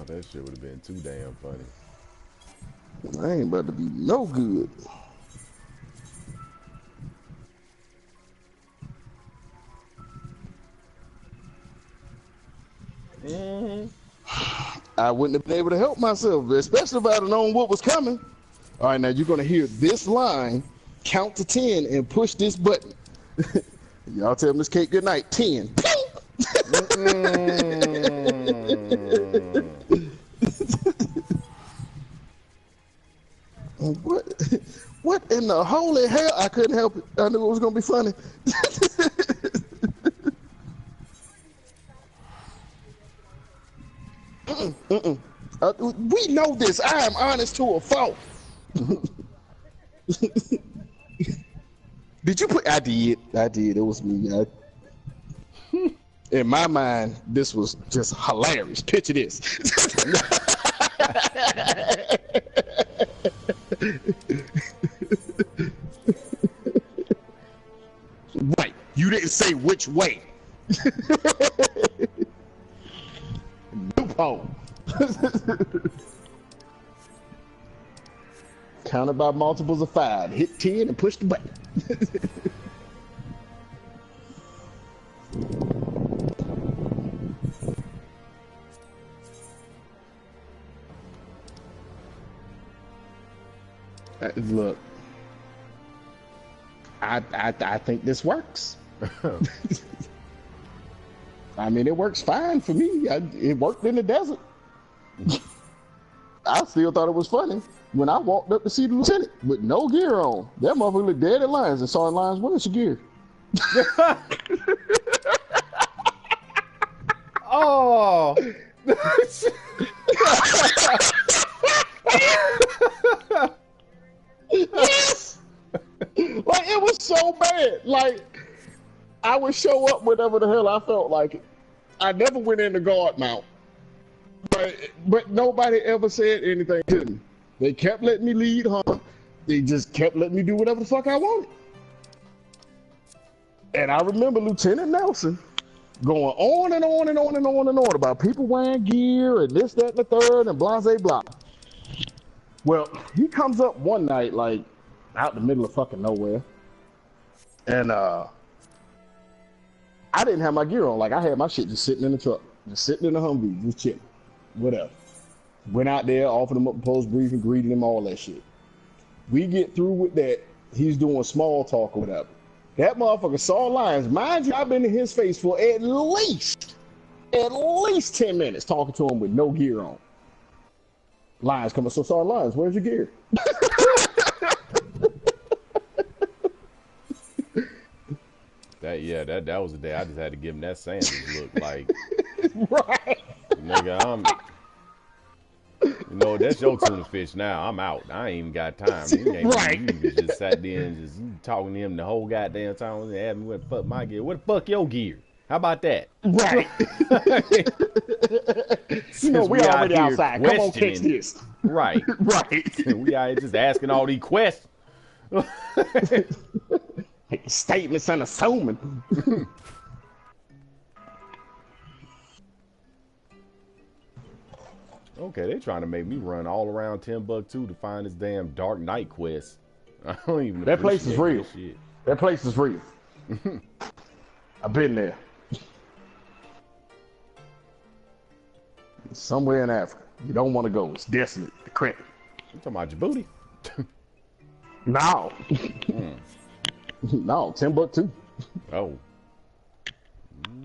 that shit would have been too damn funny. I ain't about to be no good. I wouldn't have been able to help myself, especially if I'd have known what was coming. All right, now you're gonna hear this line, count to 10, and push this button. Y'all tell Miss Kate good night. 10. What in the holy hell? I couldn't help it. I knew it was gonna be funny. We know this. I am honest to a fault. Did you put? I did. It was me. In my mind, this was just hilarious. Picture this. Right. You didn't say which way. Loophole. Counted by multiples of 5. Hit 10 and push the button. Look, I think this works. I mean, it works fine for me. It worked in the desert. I still thought it was funny when I walked up to see the lieutenant with no gear on. That motherfucker looked dead at lines and saw in lines, where's your gear? Oh. Yes! Like, it was so bad. Like, I would show up whenever the hell I felt like it. I never went in the guard mount. But nobody ever said anything to me. They kept letting me lead, huh? They just kept letting me do whatever the fuck I wanted. And I remember Lieutenant Nelson going on and on and on and on and on about people wearing gear and this, that, and the third, and blah, blah, blah. Well, he comes up one night, like, out in the middle of fucking nowhere. And, I didn't have my gear on. Like, I had my shit just sitting in the truck. Just sitting in the Humvee, just chilling. Whatever. Went out there, offered him up a post briefing, greeted him, all that shit. We get through with that. He's doing small talk or whatever. That motherfucker saw lines. Mind you, I've been in his face for at least 10 minutes talking to him with no gear on. Lines coming, so sorry, Lines, where's your gear? That was the day I just had to give him that Sanders look, like, Right. nigga, you know, that's your tuna fish now. I'm out. I ain't even got time. Right. You just sat there and just talking to him the whole goddamn time and asked me what the fuck my gear. What the fuck your gear? How about that? Right. You know, we already outside. Come on, catch this. Right. Right. We out here just asking all these questions. Statements and assuming. Okay, they trying to make me run all around Timbuktu to find this damn Dark Knight quest. I don't even. That place is real. Shit. That place is real. I've been there. Somewhere in Africa. You don't want to go. It's desolate, decrepit. You talking about Djibouti? No. No, Timbuktu. Oh.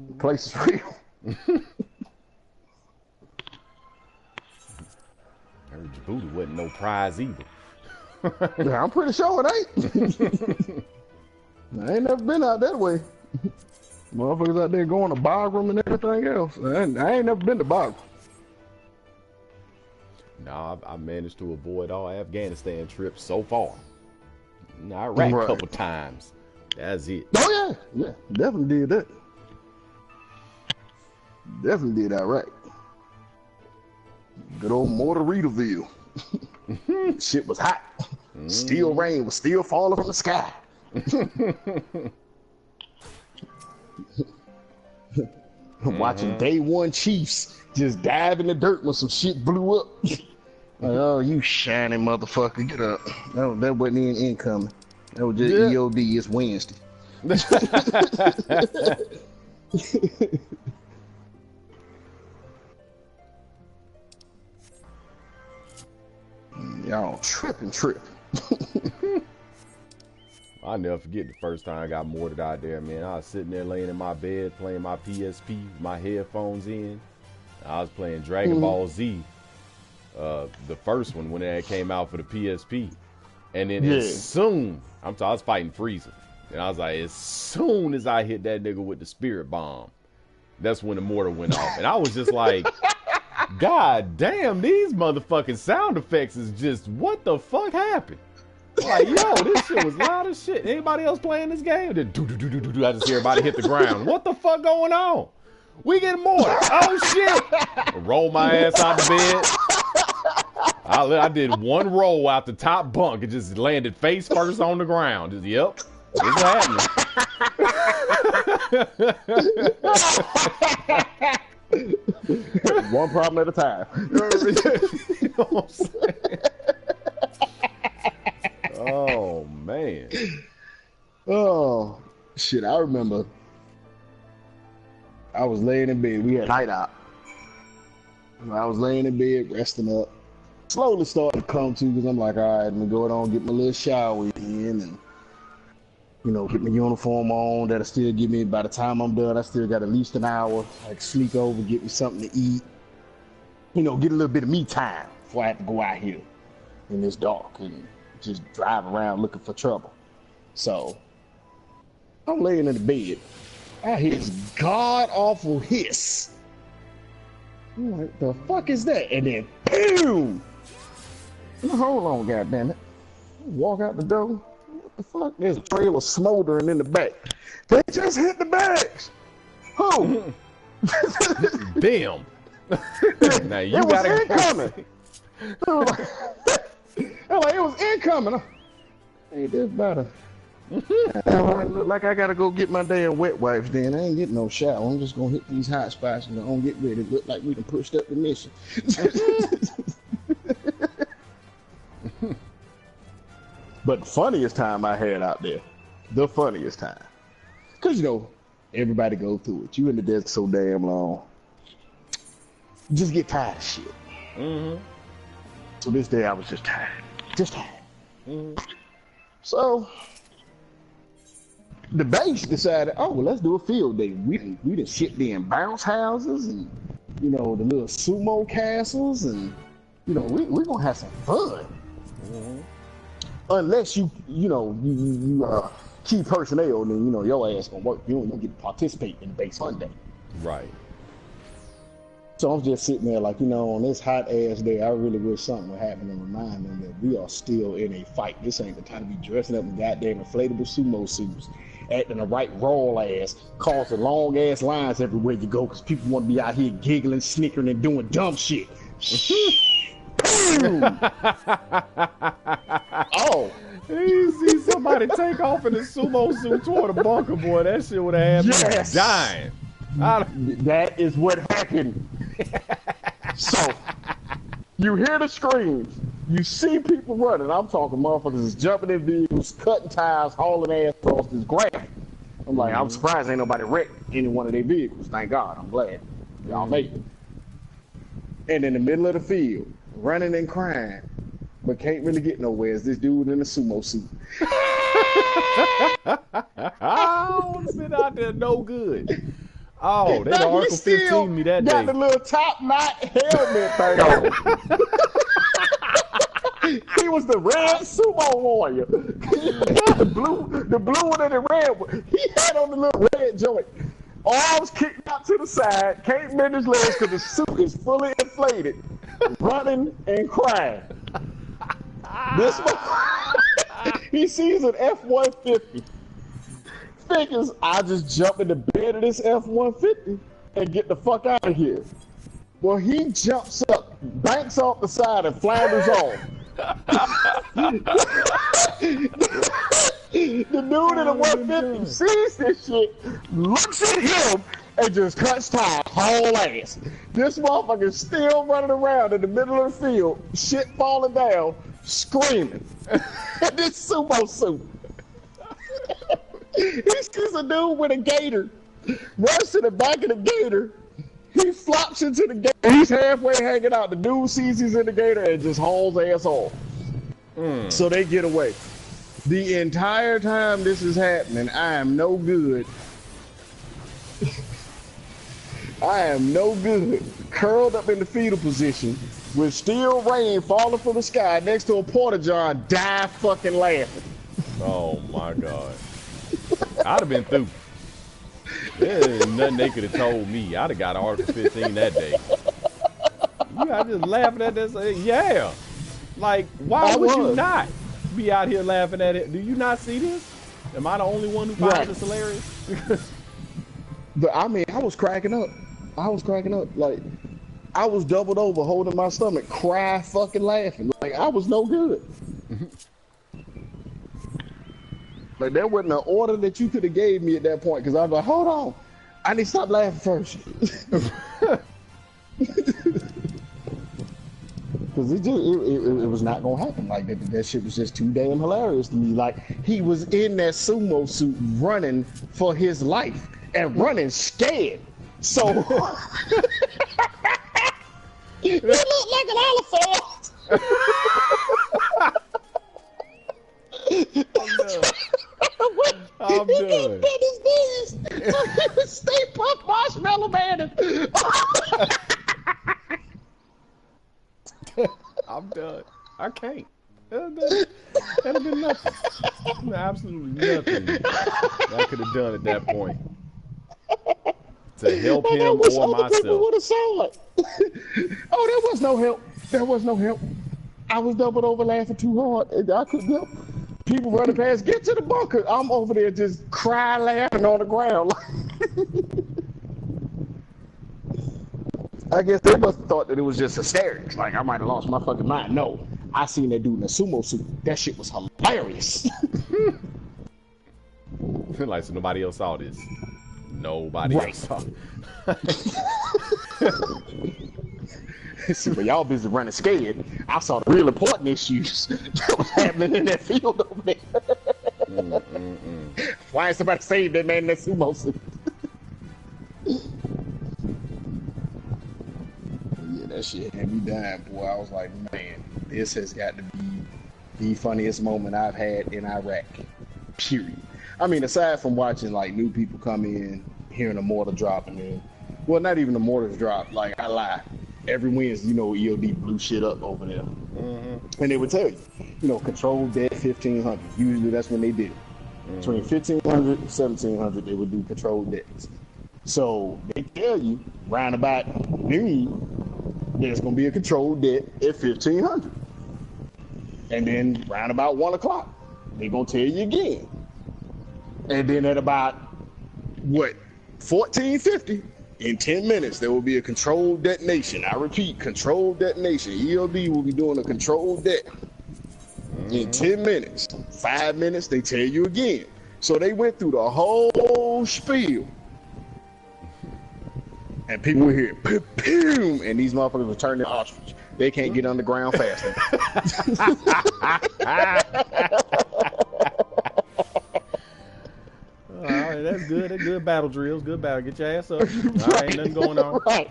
The place is real. I heard Djibouti wasn't no prize either. Yeah, I'm pretty sure it ain't. I ain't never been out that way. Motherfuckers out there going to Bagram and everything else. I ain't never been to Bagram. Nah, I managed to avoid all Afghanistan trips so far. Iraq a couple times. That's it. Oh yeah, yeah, definitely did that. Definitely did Iraq. Good old Mortarita's. Shit was hot. Still rain was still falling from the sky. I'm watching Day One Chiefs just dive in the dirt when some shit blew up. Like, oh, you shining motherfucker, get up. No, that wasn't even incoming. That was just EOD. It's Wednesday. Y'all tripping. I'll never forget the first time I got mortared out there, man. I was sitting there laying in my bed playing my PSP, my headphones in. I was playing Dragon Ball Z, the first one when it came out for the PSP. And then as soon, I was fighting Frieza. And I was like, as soon as I hit that nigga with the spirit bomb, that's when the mortar went off. And I was just like, God damn, these motherfucking sound effects is just, what the fuck happened? Like, yo, this shit was loud as shit. Anybody else playing this game? Then I just hear everybody hit the ground. What the fuck going on? We getting more. Oh shit! I roll my ass out the bed. I did one roll out the top bunk and just landed face first on the ground. Just yep, it's happening. One problem at a time. You know what I'm saying? Oh man. Oh shit! I remember. I was laying in bed. We had night out. I was laying in bed, resting up. Slowly starting to come to because I'm like, all right, let me go on, get my little shower in, and get my uniform on. That'll still give me. By the time I'm done, I still got at least an hour. I can sneak over, get me something to eat. Get a little bit of me time before I have to go out here in this dark and just drive around looking for trouble. So I'm laying in the bed. I hear this god-awful hiss. I'm like, the fuck is that? And then, boom! Hold on, goddammit. Walk out the door. What the fuck? There's a trailer smoldering in the back. They just hit the bags. Who? Damn. Now you it was incoming. It was incoming. Ain't this better? Look like I gotta go get my damn wet wipes. Then I ain't getting no shower. I'm just gonna hit these hot spots and gonna get ready. Look like we done pushed up the mission. But the funniest time I had out there, the funniest time, cause everybody go through it. You in the desert so damn long, you just get tired of shit. So this day I was just tired. So the base decided, oh, well, let's do a field day. We done shit there in bounce houses and, the little sumo castles and, we're going to have some fun. Unless you key personnel, then, your ass going to work. You don't get to participate in the base fun day. Right. So I'm just sitting there like, on this hot ass day, I really wish something would happen and remind them that we are still in a fight. This ain't the time to be dressing up in goddamn inflatable sumo suits, acting a right roll ass, causing long ass lines everywhere you go because people want to be out here giggling, snickering, and doing dumb shit. Oh. You see somebody take off in a sumo suit toward a bunker, boy. That shit would have had me dying. That is what happened. So, you hear the screams, you see people running. I'm talking motherfuckers is jumping in vehicles, cutting tires, hauling ass across this grass. I'm like, I'm surprised ain't nobody wrecked any one of their vehicles. Thank God, I'm glad. Y'all made it. And in the middle of the field, running and crying, but can't really get nowhere, is this dude in a sumo suit. Oh, sitting out there no good. Oh, they Article 15 me that day. Got the little top knot helmet thing on. He was the red sumo warrior. the blue one and the red one. He had on the little red joint. Arms kicked out to the side. Can't bend his legs because the suit is fully inflated. Running and crying. This one, he sees an F-150. Figures I just jump in the bed of this F-150 and get the fuck out of here. Well, he jumps up, banks off the side, and flounders off. The dude in the 150 sees this shit, looks at him, and just cuts tires, whole ass. This motherfucker's still running around in the middle of the field, shit falling down, screaming. This sumo suit. He sees a dude with a gator, runs to the back of the gator. He flops into the gator. He's halfway hanging out. The dude sees he's in the gator and just hauls ass off. So they get away. The entire time this is happening, I am no good. I am no good. Curled up in the fetal position with still rain falling from the sky next to a porta-john, die fucking laughing. Oh my God. I'd have been through. There's nothing they could have told me. I'd have got Article 15 that day. You got just laughing at this? Yeah. Like, why would you not be out here laughing at it? Do you not see this? Am I the only one who finds this hilarious? But I mean, I was cracking up. Like, I was doubled over, holding my stomach, cry fucking laughing. Like, I was no good. Like, there wasn't an order that you could have gave me at that point, because I was like, hold on, I need to stop laughing first. Because it was not going to happen. Like, that shit was just too damn hilarious to me. Like, he was in that sumo suit running for his life and running scared. So, he looked like an elephant. I'm done. Stay Puft Marshmallow Man. I'm done. I can't. That'd have been nothing. Absolutely nothing I could have done at that point to help him or myself. Would have saw it. Oh, there was no help. There was no help. I was doubled over laughing too hard. I couldn't help. People running past, get to the bunker. I'm over there just crying, laughing on the ground. I guess they must have thought that it was just hysterics. Like, I might have lost my fucking mind. No, I seen that dude in a sumo suit. That shit was hilarious. Like, so nobody else saw this. Nobody else saw it. See, but y'all busy running scared. I saw the real important issues that was happening in that field over there. Why ain't somebody saved that man in that sumo suit? Yeah, that shit had me dying, boy. I was like, man, this has got to be the funniest moment I've had in Iraq. Period. I mean, aside from watching like new people come in, hearing a mortar dropping in. Well, not even the mortars drop. Like, I lie. Every Wednesday, you know, EOD blew shit up over there. And they would tell you, control debt 1500. Usually that's when they did it. Between 1500 and 1700, they would do control debts. So they tell you, round about noon, there's going to be a control debt at 1500. And then round about 1 o'clock, they're going to tell you again. And then at about, 1450, in 10 minutes, there will be a controlled detonation. I repeat, controlled detonation. ELD will be doing a controlled det. In 10 minutes. 5 minutes, they tell you again. So they went through the whole spiel. And people were here, boom, and these motherfuckers were turning ostrich. They can't get underground fast enough. All right, that's good. That's good battle drills. Good battle. Get your ass up. All right, ain't nothing going on. Right.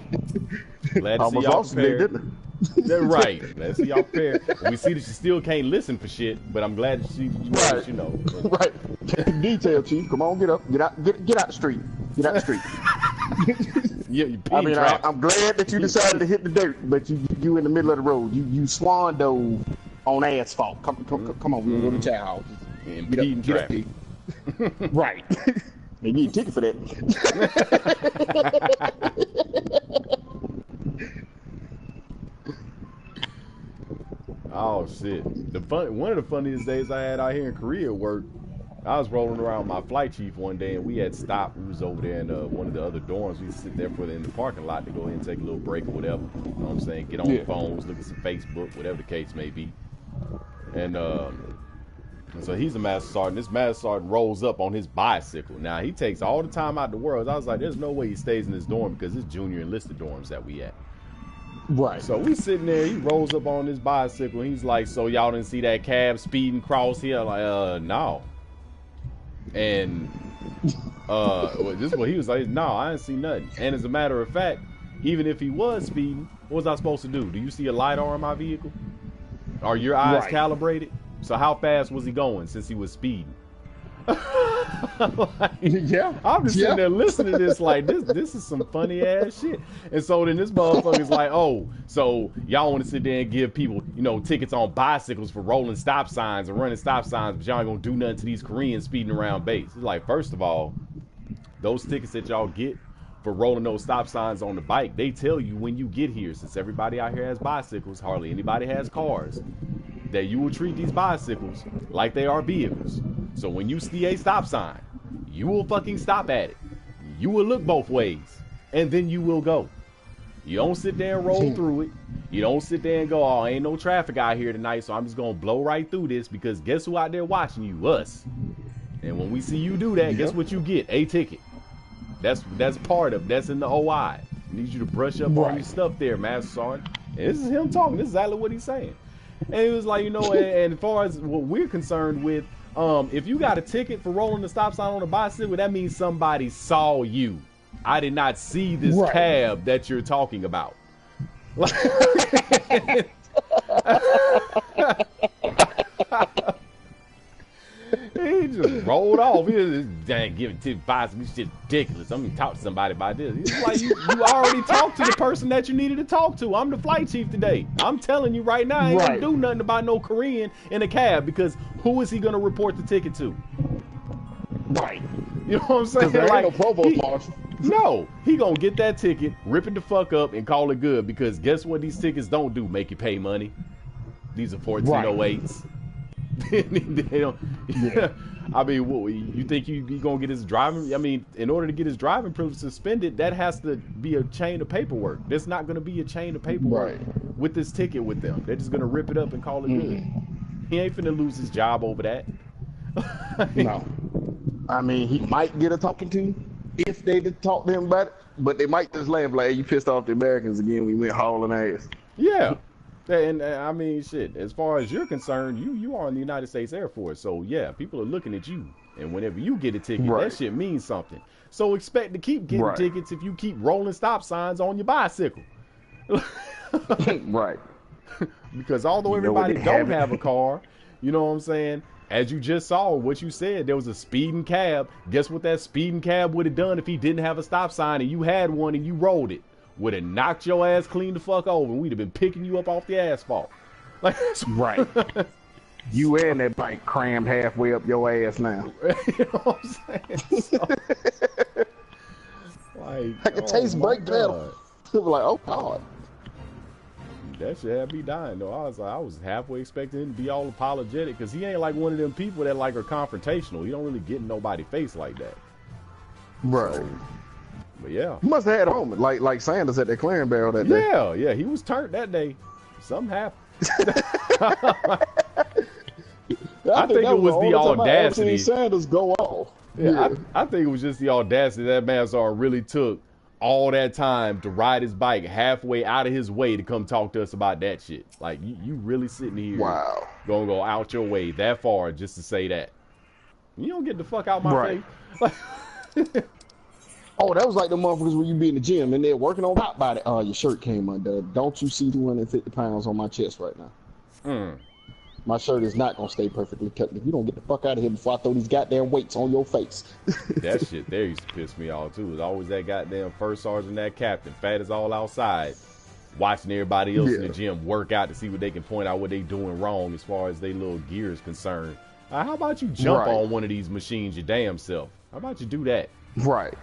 Glad to see y'all prepared. Right. Glad to see y'all prepared. We see that you still can't listen for shit, but I'm glad that you know. Right. Detail, Chief. Come on, get up. Get out the street. Get out the street. Yeah, I mean, I'm glad that you decided to hit the dirt, but you in the middle of the road. You swan dove on asphalt. Come on, we gonna go to chow house. Impeding traffic. Right. They need a ticket for that. Oh shit! One of the funniest days I had out here in Korea work. I was rolling around with my flight chief one day, and we had stopped. We was over there in one of the other dorms. We sit there in the parking lot to go ahead and take a little break or whatever. You know what I'm saying? Get on the phones, look at some Facebook, whatever the case may be. And And so he's a master sergeant. This master sergeant rolls up on his bicycle. Now he takes all the time out of the world. I was like, there's no way he stays in this dorm because it's junior enlisted dorms that we at. Right. So we sitting there, he rolls up on his bicycle, and he's like, so y'all didn't see that cab speeding across here? I'm like, no. And this is what he was like, no, I didn't see nothing. And as a matter of fact, even if he was speeding, what was I supposed to do? Do you see a LiDAR on my vehicle? Are your eyes calibrated? So how fast was he going since he was speeding? Like, yeah, I'm just sitting there listening to this like this is some funny ass shit. And so then this motherfucker's like, oh, so y'all want to sit there and give people, you know, tickets on bicycles for rolling stop signs or running stop signs, but y'all ain't gonna do nothing to these Koreans speeding around base. It's like, first of all, those tickets that y'all get for rolling those stop signs on the bike, they tell you when you get here, since everybody out here has bicycles, hardly anybody has cars, that you will treat these bicycles like they are vehicles. So when you see a stop sign, you will fucking stop at it. You will look both ways, and then you will go. You don't sit there and roll through it. You don't sit there and go, oh, ain't no traffic out here tonight, so I'm just gonna blow right through this, because guess who out there watching you? Us. And when we see you do that, guess what you get? A ticket. That's part of, that's in the OI. I need you to brush up on your stuff there, Master Sergeant. And this is him talking. This is exactly what he's saying. And he was like, you know, and as far as what we're concerned with, if you got a ticket for rolling the stop sign on a bicycle, that means somebody saw you. I did not see this cab that you're talking about. He just rolled off. He was just, dang, giving to bicycle. This shit's ridiculous. I'm gonna talk to somebody about this. It's like you already talked to the person that you needed to talk to. I'm the flight chief today. I'm telling you right now, I ain't gonna do nothing about no Korean in a cab, because who is he gonna report the ticket to? Right. You know what I'm saying? There like, ain't no provost marshal. No, he gonna get that ticket, rip it the fuck up, and call it good. Because guess what these tickets don't do? Make you pay money. These are 1408s. They don't. Yeah. I mean, what, you think you gonna get his driving? I mean, in order to get his driving privilege suspended, that has to be a chain of paperwork. There's not gonna be a chain of paperwork with this ticket with them. They're just gonna rip it up and call it good. He ain't finna lose his job over that. No. I mean, he might get a talking to if they did talk to him about it, but they might just laugh like, hey, you pissed off the Americans again. We went hauling ass. Yeah. And I mean, shit, as far as you're concerned, you are in the United States Air Force. So, yeah, people are looking at you. And whenever you get a ticket, that shit means something. So expect to keep getting tickets if you keep rolling stop signs on your bicycle. Right. Because although everybody don't have a car, you know what I'm saying? As you just saw, what you said, there was a speeding cab. Guess what that speeding cab would have done if he didn't have a stop sign and you had one and you rolled it? Would have knocked your ass clean the fuck over, and we'd have been picking you up off the asphalt. Like, right. You and that bike crammed halfway up your ass now. You know what I'm saying? So, like, I can taste brake pedal. Like, oh God. That shit had me dying though. I was halfway expecting him to be all apologetic, because he ain't like one of them people that like are confrontational. He don't really get in nobody's face like that. Right. So, but yeah. He must have had a moment, like Sanders at that clearing barrel that day. Yeah, he was turned that day. Something happened. I think it was the audacity. Sanders go off. Yeah. I think it was just the audacity that man really took all that time to ride his bike halfway out of his way to come talk to us about that shit. Like, you really sitting here gonna go out your way that far just to say that. You don't get the fuck out my face. Oh, that was like the motherfuckers when you be in the gym and they're working on top body. Oh, your shirt came undone. Don't you see 250 pounds on my chest right now? My shirt is not gonna stay perfectly tucked. If you don't get the fuck out of here before I throw these goddamn weights on your face. That shit there used to piss me off too. It was always that goddamn first sergeant, that captain, fat as all outside, watching everybody else in the gym work out to see what they can point out what they doing wrong as far as they little gear is concerned. How about you jump on one of these machines your damn self? How about you do that? Right.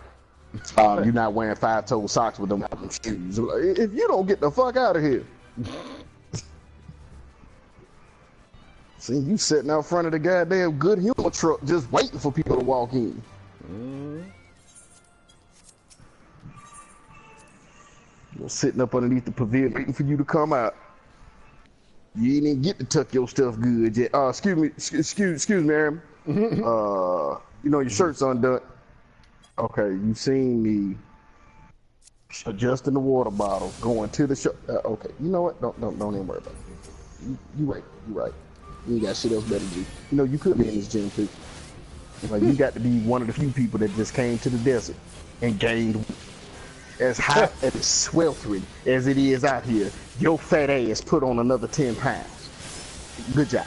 You're not wearing 5-toe socks with them shoes. If you don't get the fuck out of here. See, you sitting out front of the goddamn Good Humor truck just waiting for people to walk in. You're sitting up underneath the pavilion waiting for you to come out. You didn't even get to tuck your stuff good yet. Excuse me, Aaron. You know your shirt's undone. Okay, you seen me adjusting the water bottle, going to the shop. Okay, you know what? Don't even worry about it. You right. You ain't got shit else better to do. You know you could be in this gym too. Like you got to be one of the few people that just came to the desert and gained as hot and as sweltering as it is out here. Your fat ass put on another 10 pounds. Good job.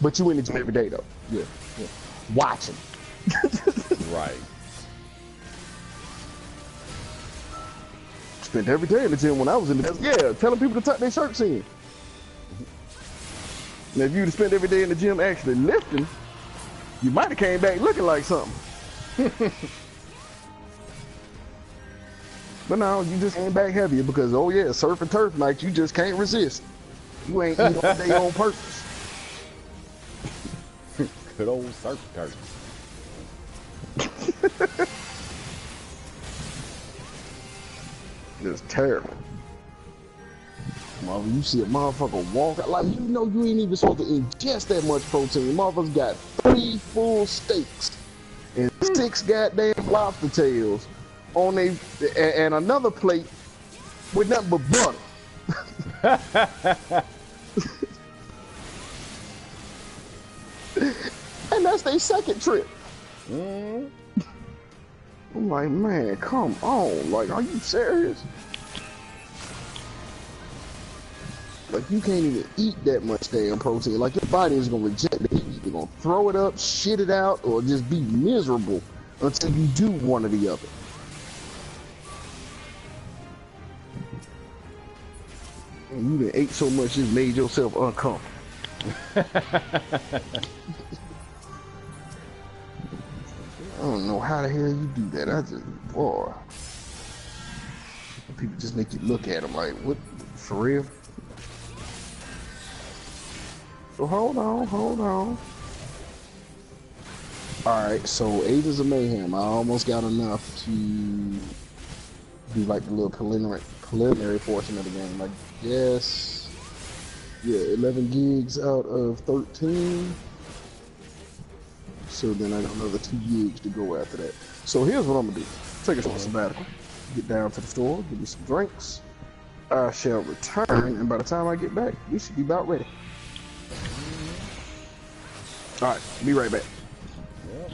But you in the gym every day though. Yeah. Watching. Right. Spent every day in the gym when I was in the desert. Yeah, telling people to tuck their shirts in. Now if you'd have spent every day in the gym actually lifting, you might have came back looking like something. But no, you just came back heavier because, oh yeah, surf and turf night, you just can't resist. You ain't eat all day on purpose. Good old surf and turf. It's terrible. Mother, you see a motherfucker walk like you know you ain't even supposed to ingest that much protein. Motherfuckers got 3 full steaks and 6 goddamn lobster tails on they and another plate with nothing but butter. And that's their second trip. I'm like, man, come on. Like, are you serious? Like, you can't even eat that much damn protein. Like, your body is going to reject it. You're either going to throw it up, shit it out, or just be miserable until you do one or the other. And you done ate so much, it's made yourself uncomfortable. I don't know how the hell you do that. I just, boy. People just make you look at them like, what, for real? So hold on. Alright, so Agents of Mayhem. I almost got enough to do like the little preliminary portion of the game. I guess, yeah, 11 gigs out of 13. So then I got another 2 gigs to go after that. So here's what I'm gonna do. Take a short sabbatical. Get down to the store, get me some drinks. I shall return, and by the time I get back, we should be about ready. Alright, be right back. Yep.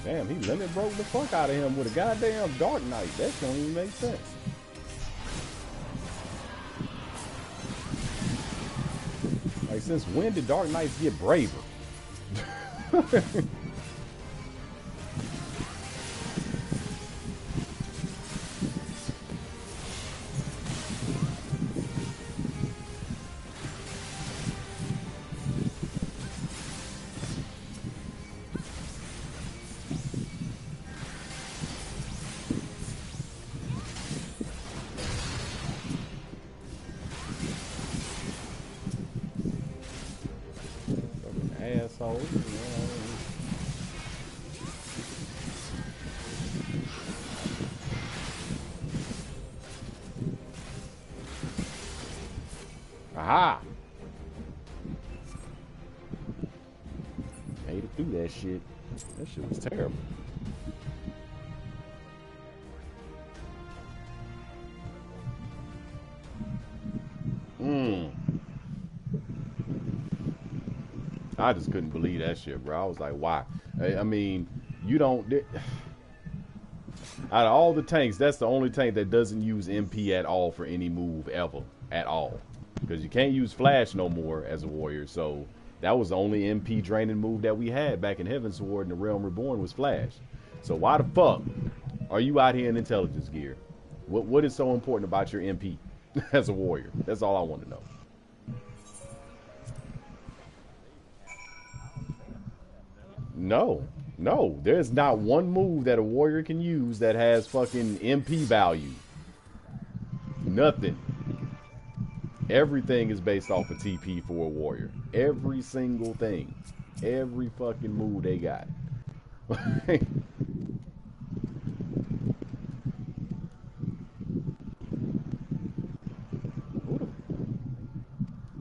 Damn, he limit broke the fuck out of him with a goddamn Dark Knight. That don't even make sense. Like, since when did Dark Knights get braver? Asshole. Aha! Made it through that shit. That shit was terrible. I just couldn't believe that shit, bro. I was like, why? I mean, you don't. Out of all the tanks, that's the only tank that doesn't use MP at all for any move ever. At all. Because you can't use Flash no more as a warrior. So that was the only MP draining move that we had back in Heaven's Sword and the Realm Reborn was Flash. So why the fuck are you out here in intelligence gear? What is so important about your MP as a warrior? That's all I want to know. No, there's not one move that a warrior can use that has fucking MP value. Nothing. Everything is based off of TP for a warrior. Every single thing. Every fucking move they got.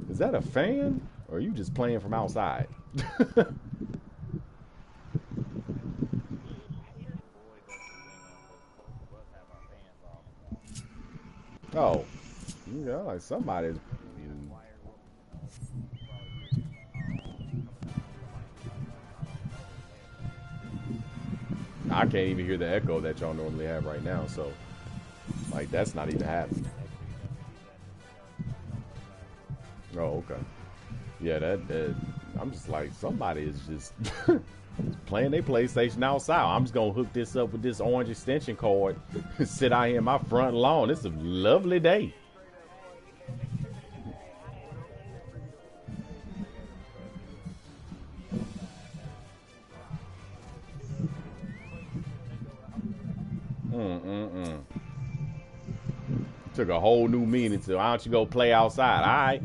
Is that a fan? Or are you just playing from outside? Oh, you know, like somebody's. I can't even hear the echo that y'all normally have right now, so like that's not even happening. Oh, okay. Yeah, that I'm just like somebody is just playing their PlayStation outside. I'm just gonna hook this up with this orange extension cord and sit out here in my front lawn. It's a lovely day. Took a whole new meaning to why don't you go play outside, all right?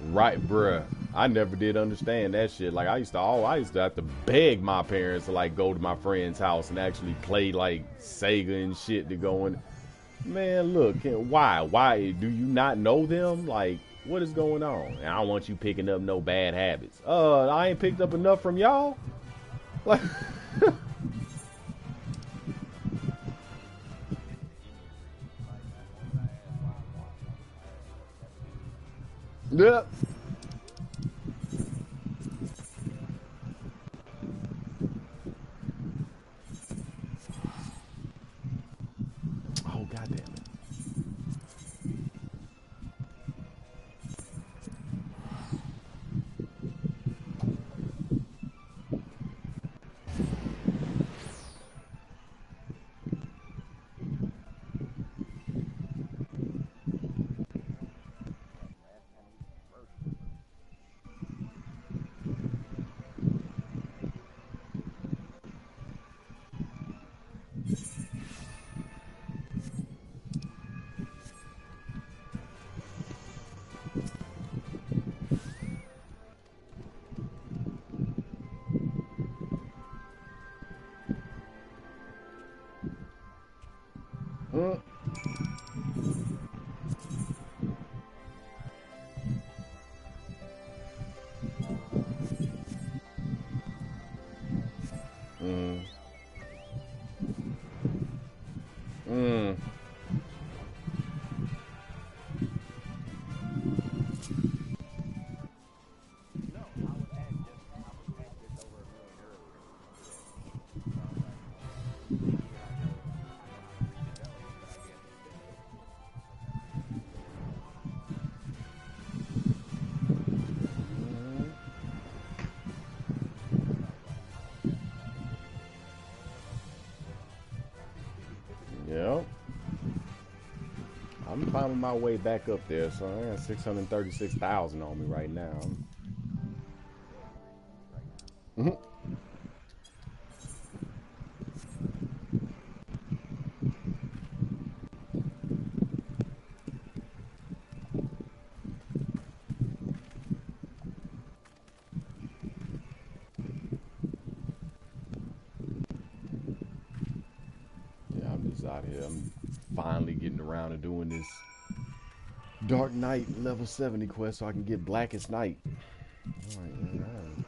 Right, bruh. I never did understand that shit. Like I used to have to beg my parents to like go to my friend's house and actually play like Sega and shit to go in. Man, look, why? Why do you not know them? Like, what is going on? And I don't want you picking up no bad habits. I ain't picked up enough from y'all. Like, yeah. Oh, goddamn it. Yep. I'm finding my way back up there, so I got 636,000 on me right now. Yeah, I'm just out here. I'm finally getting around to doing this Dark Knight level 70 quest so I can get Blackest Night. Alright, man.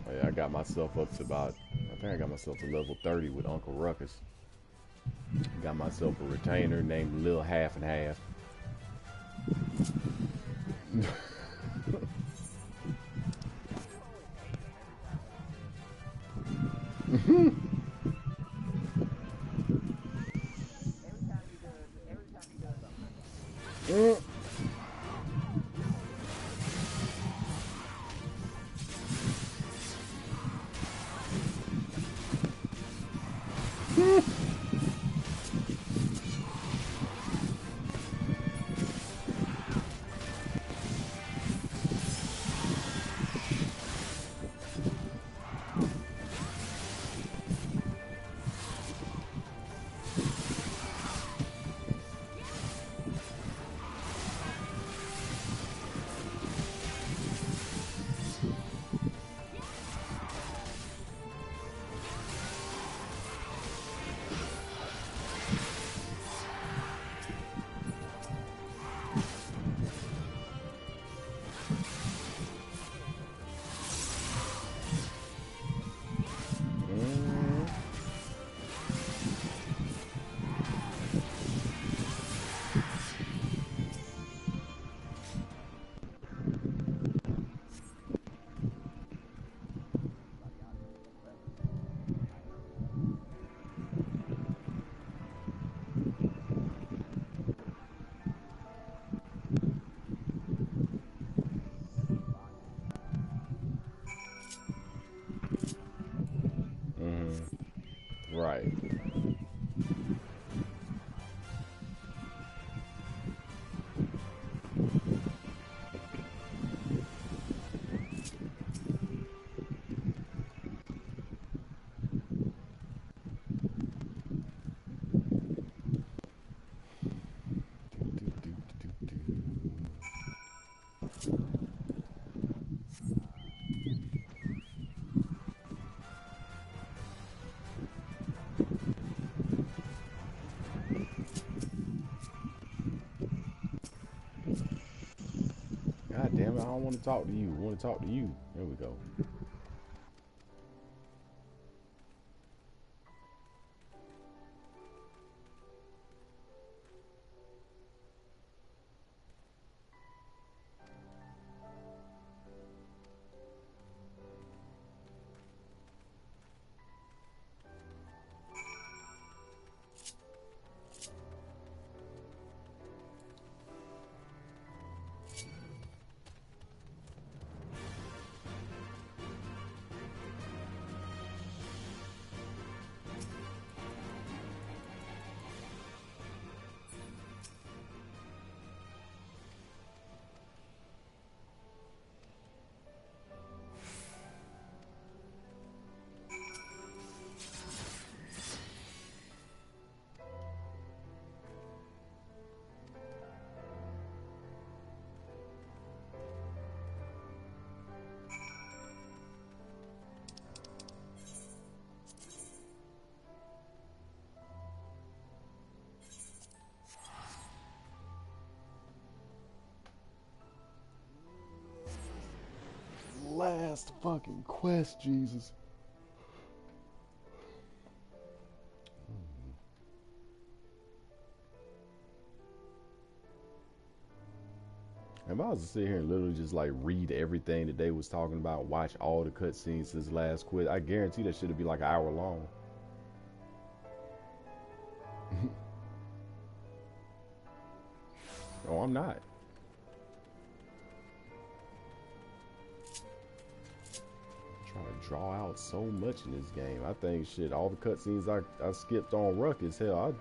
Oh, yeah, I got myself up to about, I think I got myself to level 30 with Uncle Ruckus. Got myself a retainer named Lil Half and Half. Right. God damn it, I don't want to talk to you. I want to talk to you. There we go. Last fucking quest, Jesus. If I was to sit here and literally just like read everything that they was talking about, watch all the cutscenes since last quest, I guarantee that shit'd be like an hour long. Oh, I'm not. Trying to draw out so much in this game. I think shit, all the cutscenes I skipped on Ruckus, hell, I'd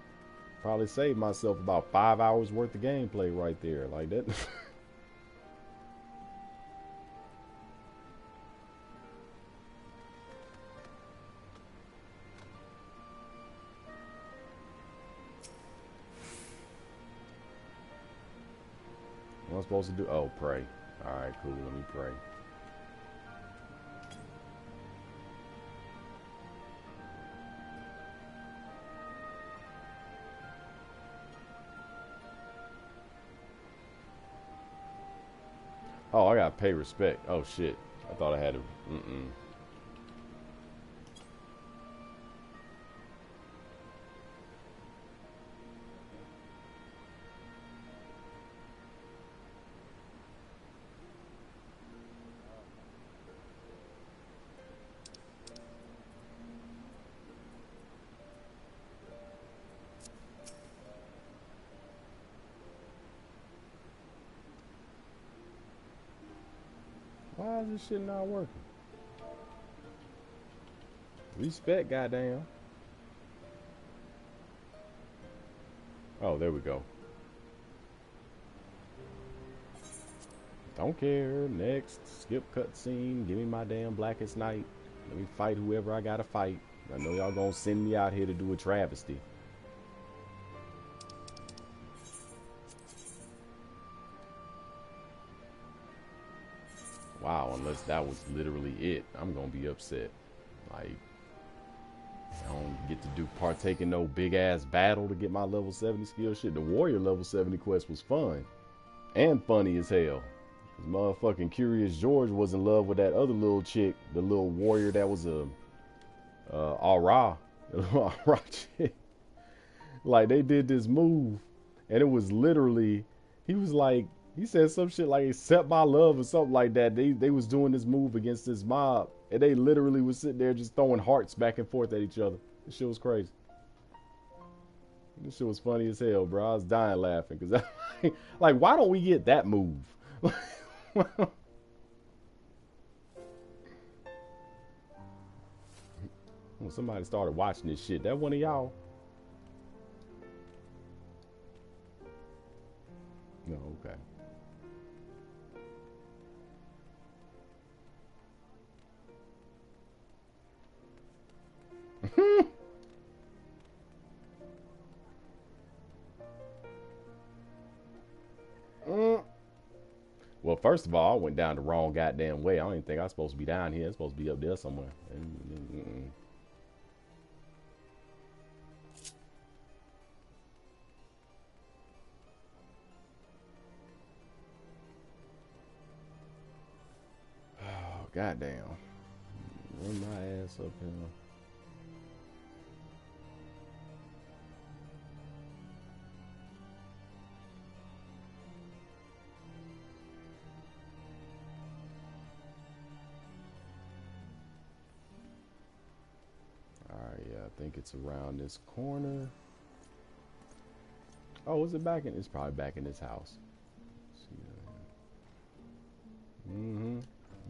probably saved myself about 5 hours worth of gameplay right there. Like that. supposed to do? Oh, pray. All right, cool. Let me pray. Oh, I gotta pay respect. Oh shit. I thought I had to. Why is this shit not working? Respect, goddamn. Oh, there we go. Don't care. Next. Skip cutscene. Give me my damn Blackest Night. Let me fight whoever I gotta fight. I know y'all gonna send me out here to do a travesty. Wow, unless that was literally it, I'm gonna be upset. Like, I don't get to partake in no big ass battle to get my level 70 skill shit. The warrior level 70 quest was fun and funny as hell. Cause motherfucking Curious George was in love with that other little chick, the little warrior that was a Ara chick. Like, they did this move, and it was literally, he was like, he said some shit like accept my love or something like that. They was doing this move against this mob, and they literally was sitting there just throwing hearts back and forth at each other. This shit was crazy. This shit was funny as hell, bro. I was dying laughing because like, why don't we get that move? When somebody started watching this shit, that one of y'all? No, okay. Well, first of all, I went down the wrong goddamn way. I don't even think I was supposed to be down here. I'm supposed to be up there somewhere. Oh, goddamn. Run my ass up here. Yeah, I think it's around this corner. Oh, is it back in? It's probably back in this house. I'm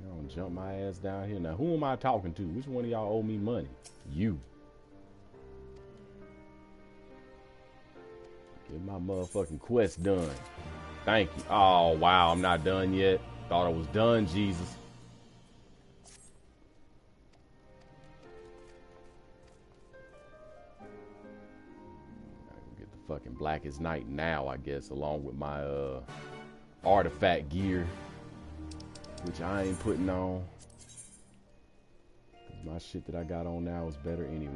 gonna jump my ass down here. Now, who am I talking to? Which one of y'all owe me money? You. Get my motherfucking quest done. Thank you. Oh, wow, I'm not done yet. Thought I was done, Jesus. Fucking Blackest Night now, I guess, along with my artifact gear, which I ain't putting on. Cause my shit that I got on now is better anyway.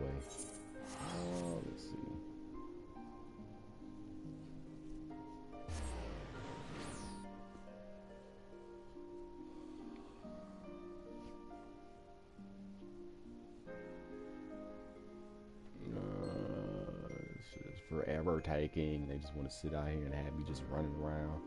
Let's see. Forever taking. They just want to sit out here and have me just running around.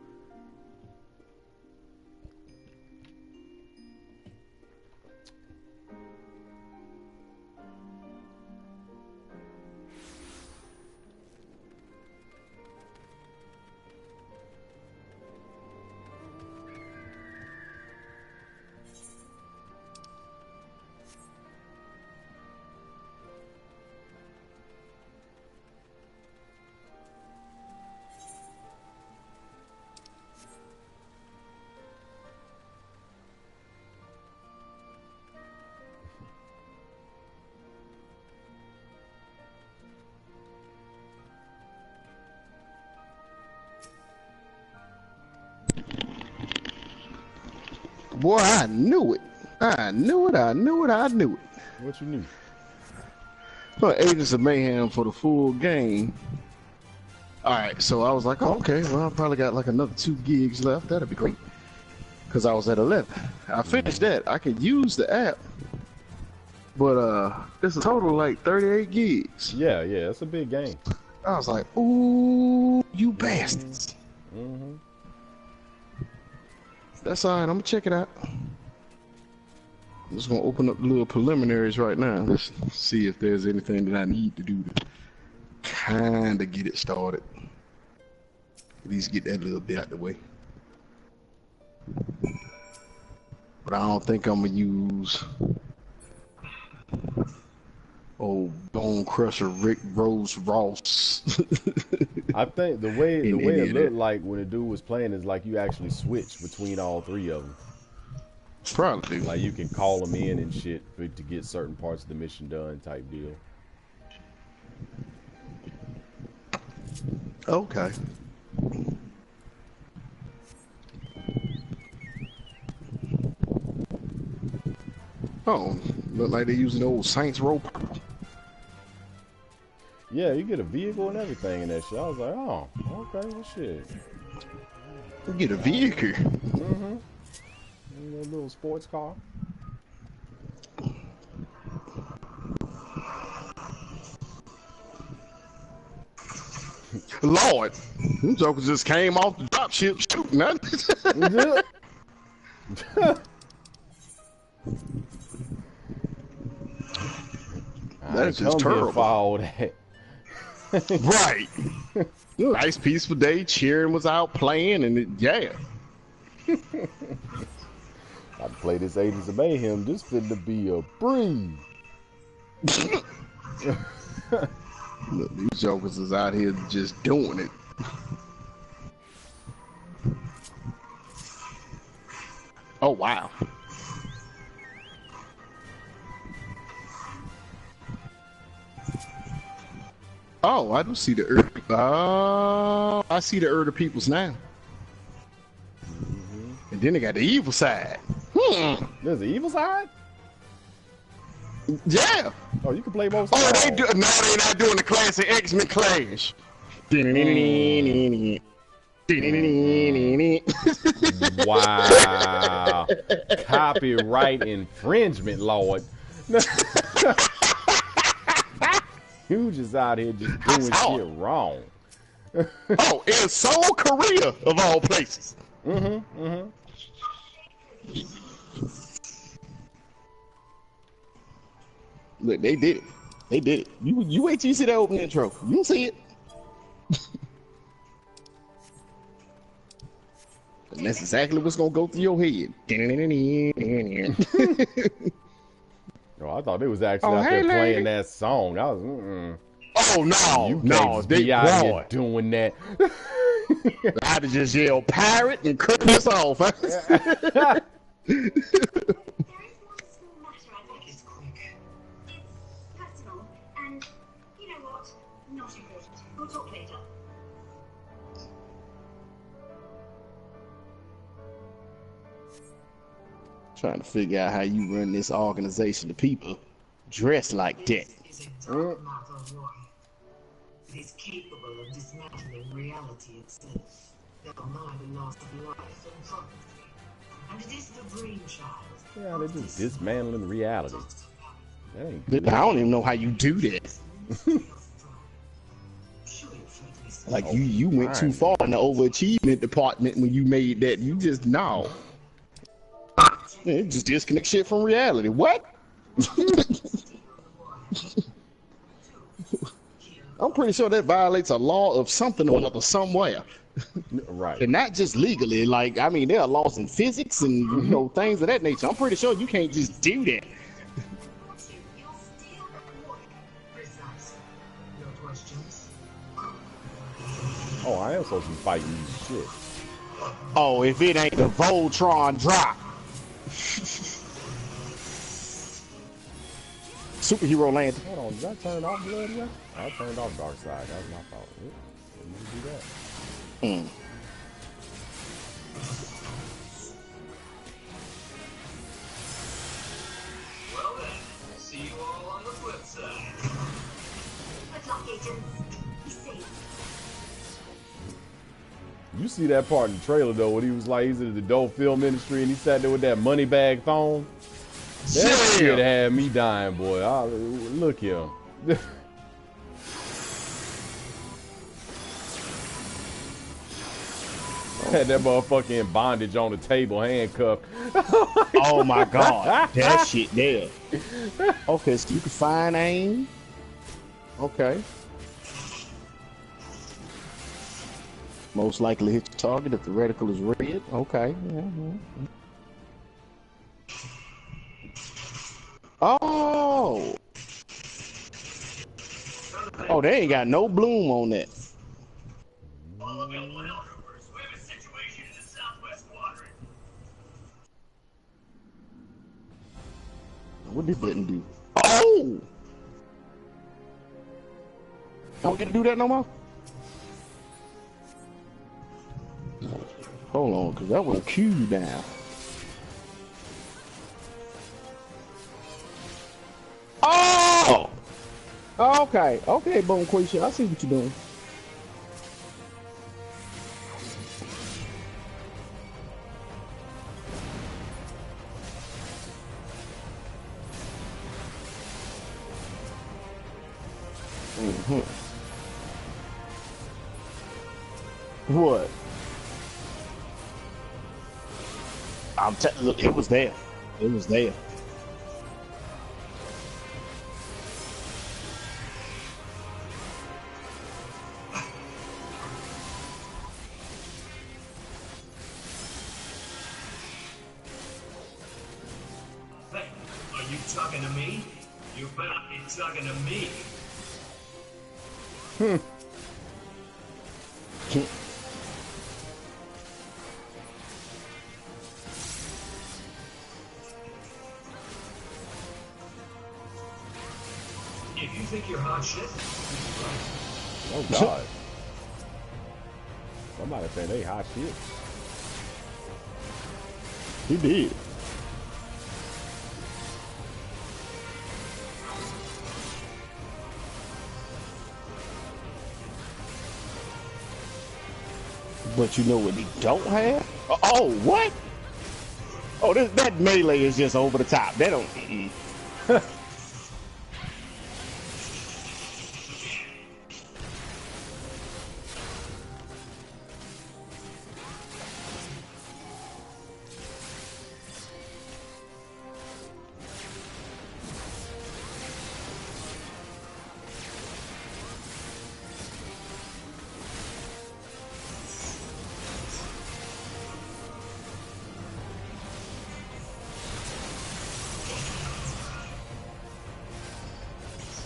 Boy, I knew it. I knew it. I knew it. I knew it. What you knew? Well, Agents of Mayhem for the full game. All right, so I was like, oh, okay, well, I probably got like another 2 gigs left. That'd be great. Because I was at 11. I finished that. I could use the app. But it's a total of like 38 gigs. Yeah, it's a big game. I was like, ooh, you bastards. Mm-hmm. That's all right. I'm going to check it out. I'm just going to open up the little preliminaries right now. Let's see if there's anything that I need to do to kind of get it started. At least get that little bit out the way. But I don't think I'm going to use Bone Crusher Rick Rose Ross. I think the way it looked like when the dude was playing is like you actually switch between all 3 of them. Probably. Like you can call them in and shit to get certain parts of the mission done type deal. Okay. Oh, look like they're using the old Saints rope. Yeah, you get a vehicle and everything in that shit. I was like, oh, okay, well, shit. You get a vehicle. Mm-hmm. A little sports car. Lord, them jokers just came off the drop ship shooting. That is just terrible. For all that. Right. Nice peaceful day. Cheering was out playing, and yeah. I play this Agents of Mayhem. This finna be a breeze. Look, these jokers is out here just doing it. Oh wow. Oh, I do see the Earth. Oh, I see the Earth of Peoples now. Mm-hmm. And then they got the evil side. There's the evil side? Yeah. Oh, you can play both sides. Oh, no, they're not doing the classic X-Men Clash. Wow. Copyright infringement, Lord. You just out here just doing shit wrong. Oh, in Seoul, Korea, of all places. Mm-hmm, mm-hmm. Look, they did it. They did it. You wait till you see that opening intro. You'll see it. And that's exactly what's gonna go through your head. Oh, I thought they was actually out there playing that song. I was, Oh no, you no, they be out here doing that. I'd have just yelled pirate and cut this off. Trying to figure out how you run this organization to people dressed like that. It is capable of dismantling reality itself. Never mind the loss of life and property. And it is the brainchild. Yeah, they're just dismantling reality. That ain't good. I don't even know how you do that. Like you went too far in the overachievement department when you made that. You just no. Man, just disconnect shit from reality. What? I'm pretty sure that violates a law of something or another somewhere. Right. And not just legally. Like, I mean, there are laws in physics and you know things of that nature. I'm pretty sure you can't just do that. Oh, I am supposed to be fighting these shit. Oh, if it ain't the Voltron drop. Superhero land. Hold on, did I turn off blood yet? I turned off dark side. That was my fault. Didn't need to do that. on the flip side. Good luck, agents. Be safe. You see that part in the trailer though, when he was like, he's in the adult film industry and he sat there with that money bag thong. That shit had me dying, boy. Look here. Had that motherfucker in bondage on the table, handcuffed. Oh my god, that shit there. Okay, so you can find aim. Okay. Most likely hit your target if the reticle is red. Okay. Oh. Oh, they ain't got no bloom on that. What did that do? Oh! I don't get to do that no more? Hold on, because that was Q down. Oh! Okay, okay, Bone Quisha, I see what you're doing. What? Look, it was there. It was there. Hey, are you talking to me? You better be talking to me. If you think you're hot shit, Oh god. Somebody say they hot shit. He did. But you know what he don't have? Oh, what? Oh, that melee is just over the top. They don't.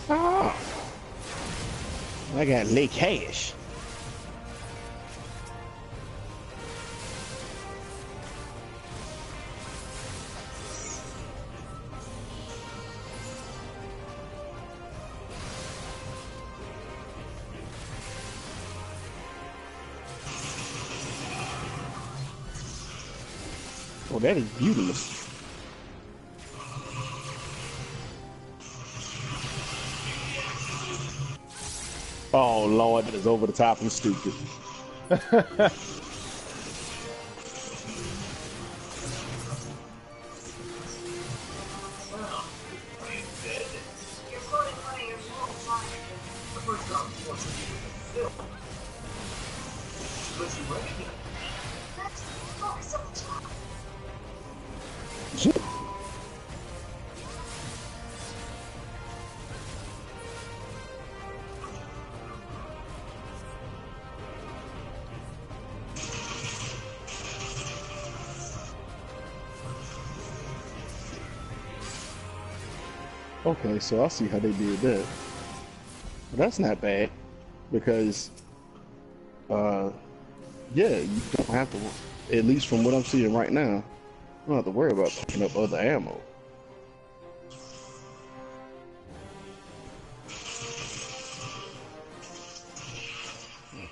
Oh, I got Lake Cash. Oh, that is beautiful. Oh Lord, that is over the top and stupid. Okay, so I see how they did that. But that's not bad because, yeah, you don't have to. At least from what I'm seeing right now, you don't have to worry about picking up other ammo.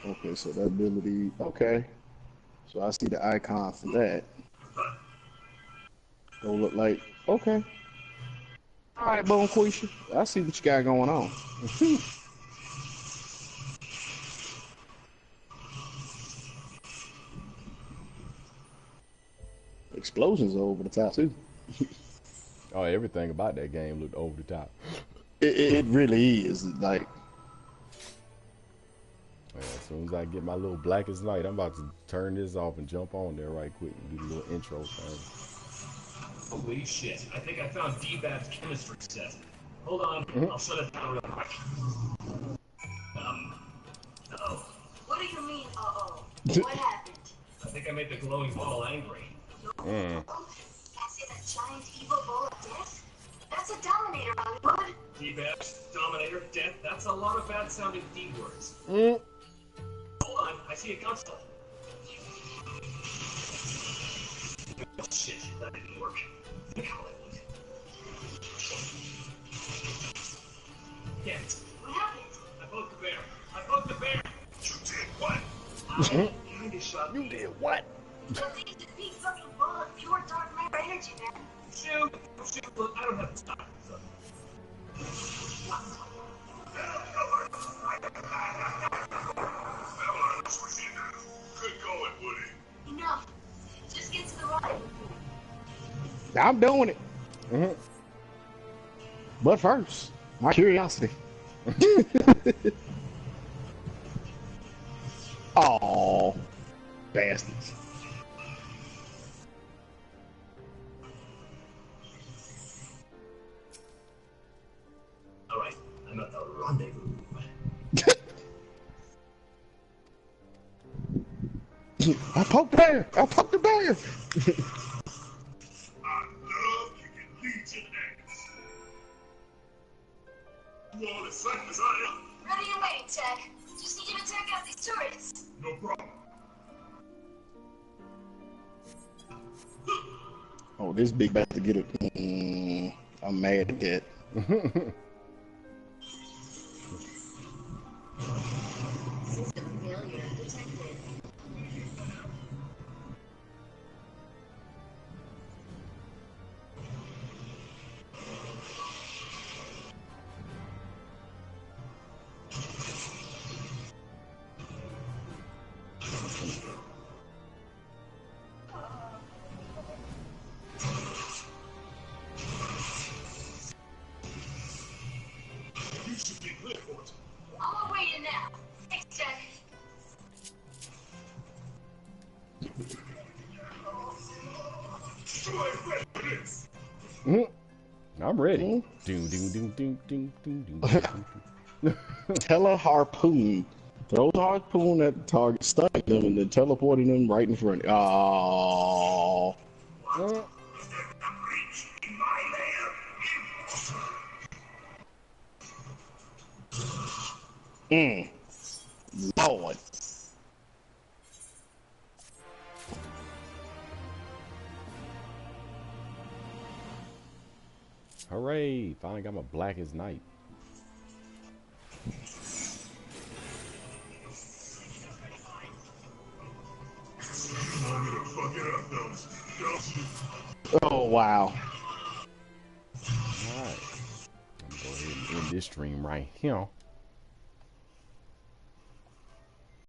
Okay, so that ability. Okay, so I see the icon for that. Don't look like okay. right, Bone Quisha. I see what you got going on. Explosions are over the top too. Oh, everything about that game looked over the top. It really is. Like, Yeah, as soon as I get my little blackest night, I'm about to turn this off and jump on there right quick and do the little intro thing. Holy shit. I think I found D-Bab's chemistry set. Hold on. I'll shut it down real quick. Uh-oh. What do you mean, uh-oh? What happened? I think I made the glowing ball angry. That's in a giant evil ball of death? That's a Dominator, Hollywood. D-Babs, Dominator, Death, that's a lot of bad-sounding D words. Hold on, I see a console. Oh, shit, that didn't work. Hollywood. Damn it. What happened? I poked the bear. I poked the bear. You did what? I kinda shot You did what? That thing's a big fucking ball of pure dark matter energy, man. Shoot! Shoot! Look, I don't have time. So. Good going, Woody. Enough. Just get to the right. I'm doing it. But first, my curiosity. Oh, bastards. Alright, I'm at the rendezvous. I poked the bear. I poked the bear. I love kicking Legion ass. You all as safe as I am. Ready and waiting, Tech. Just need you to take out these turrets. No problem. Oh, this big about to get it. I'm mad at that. System failure detected. You should be good for it. I'm waiting now. Thanks, Tech. So I ready for this. I'm ready. Doom, doom, doom, doom, doom, doom, doom. Teleharpoon. Throws a harpoon at the target, stunning them, and then teleporting them right in front. Oh. Lord. Hooray! Finally got my blackest night. I'm gonna fuck it up, don't you? Oh, wow. Alright. I'm gonna go ahead and end this stream right here.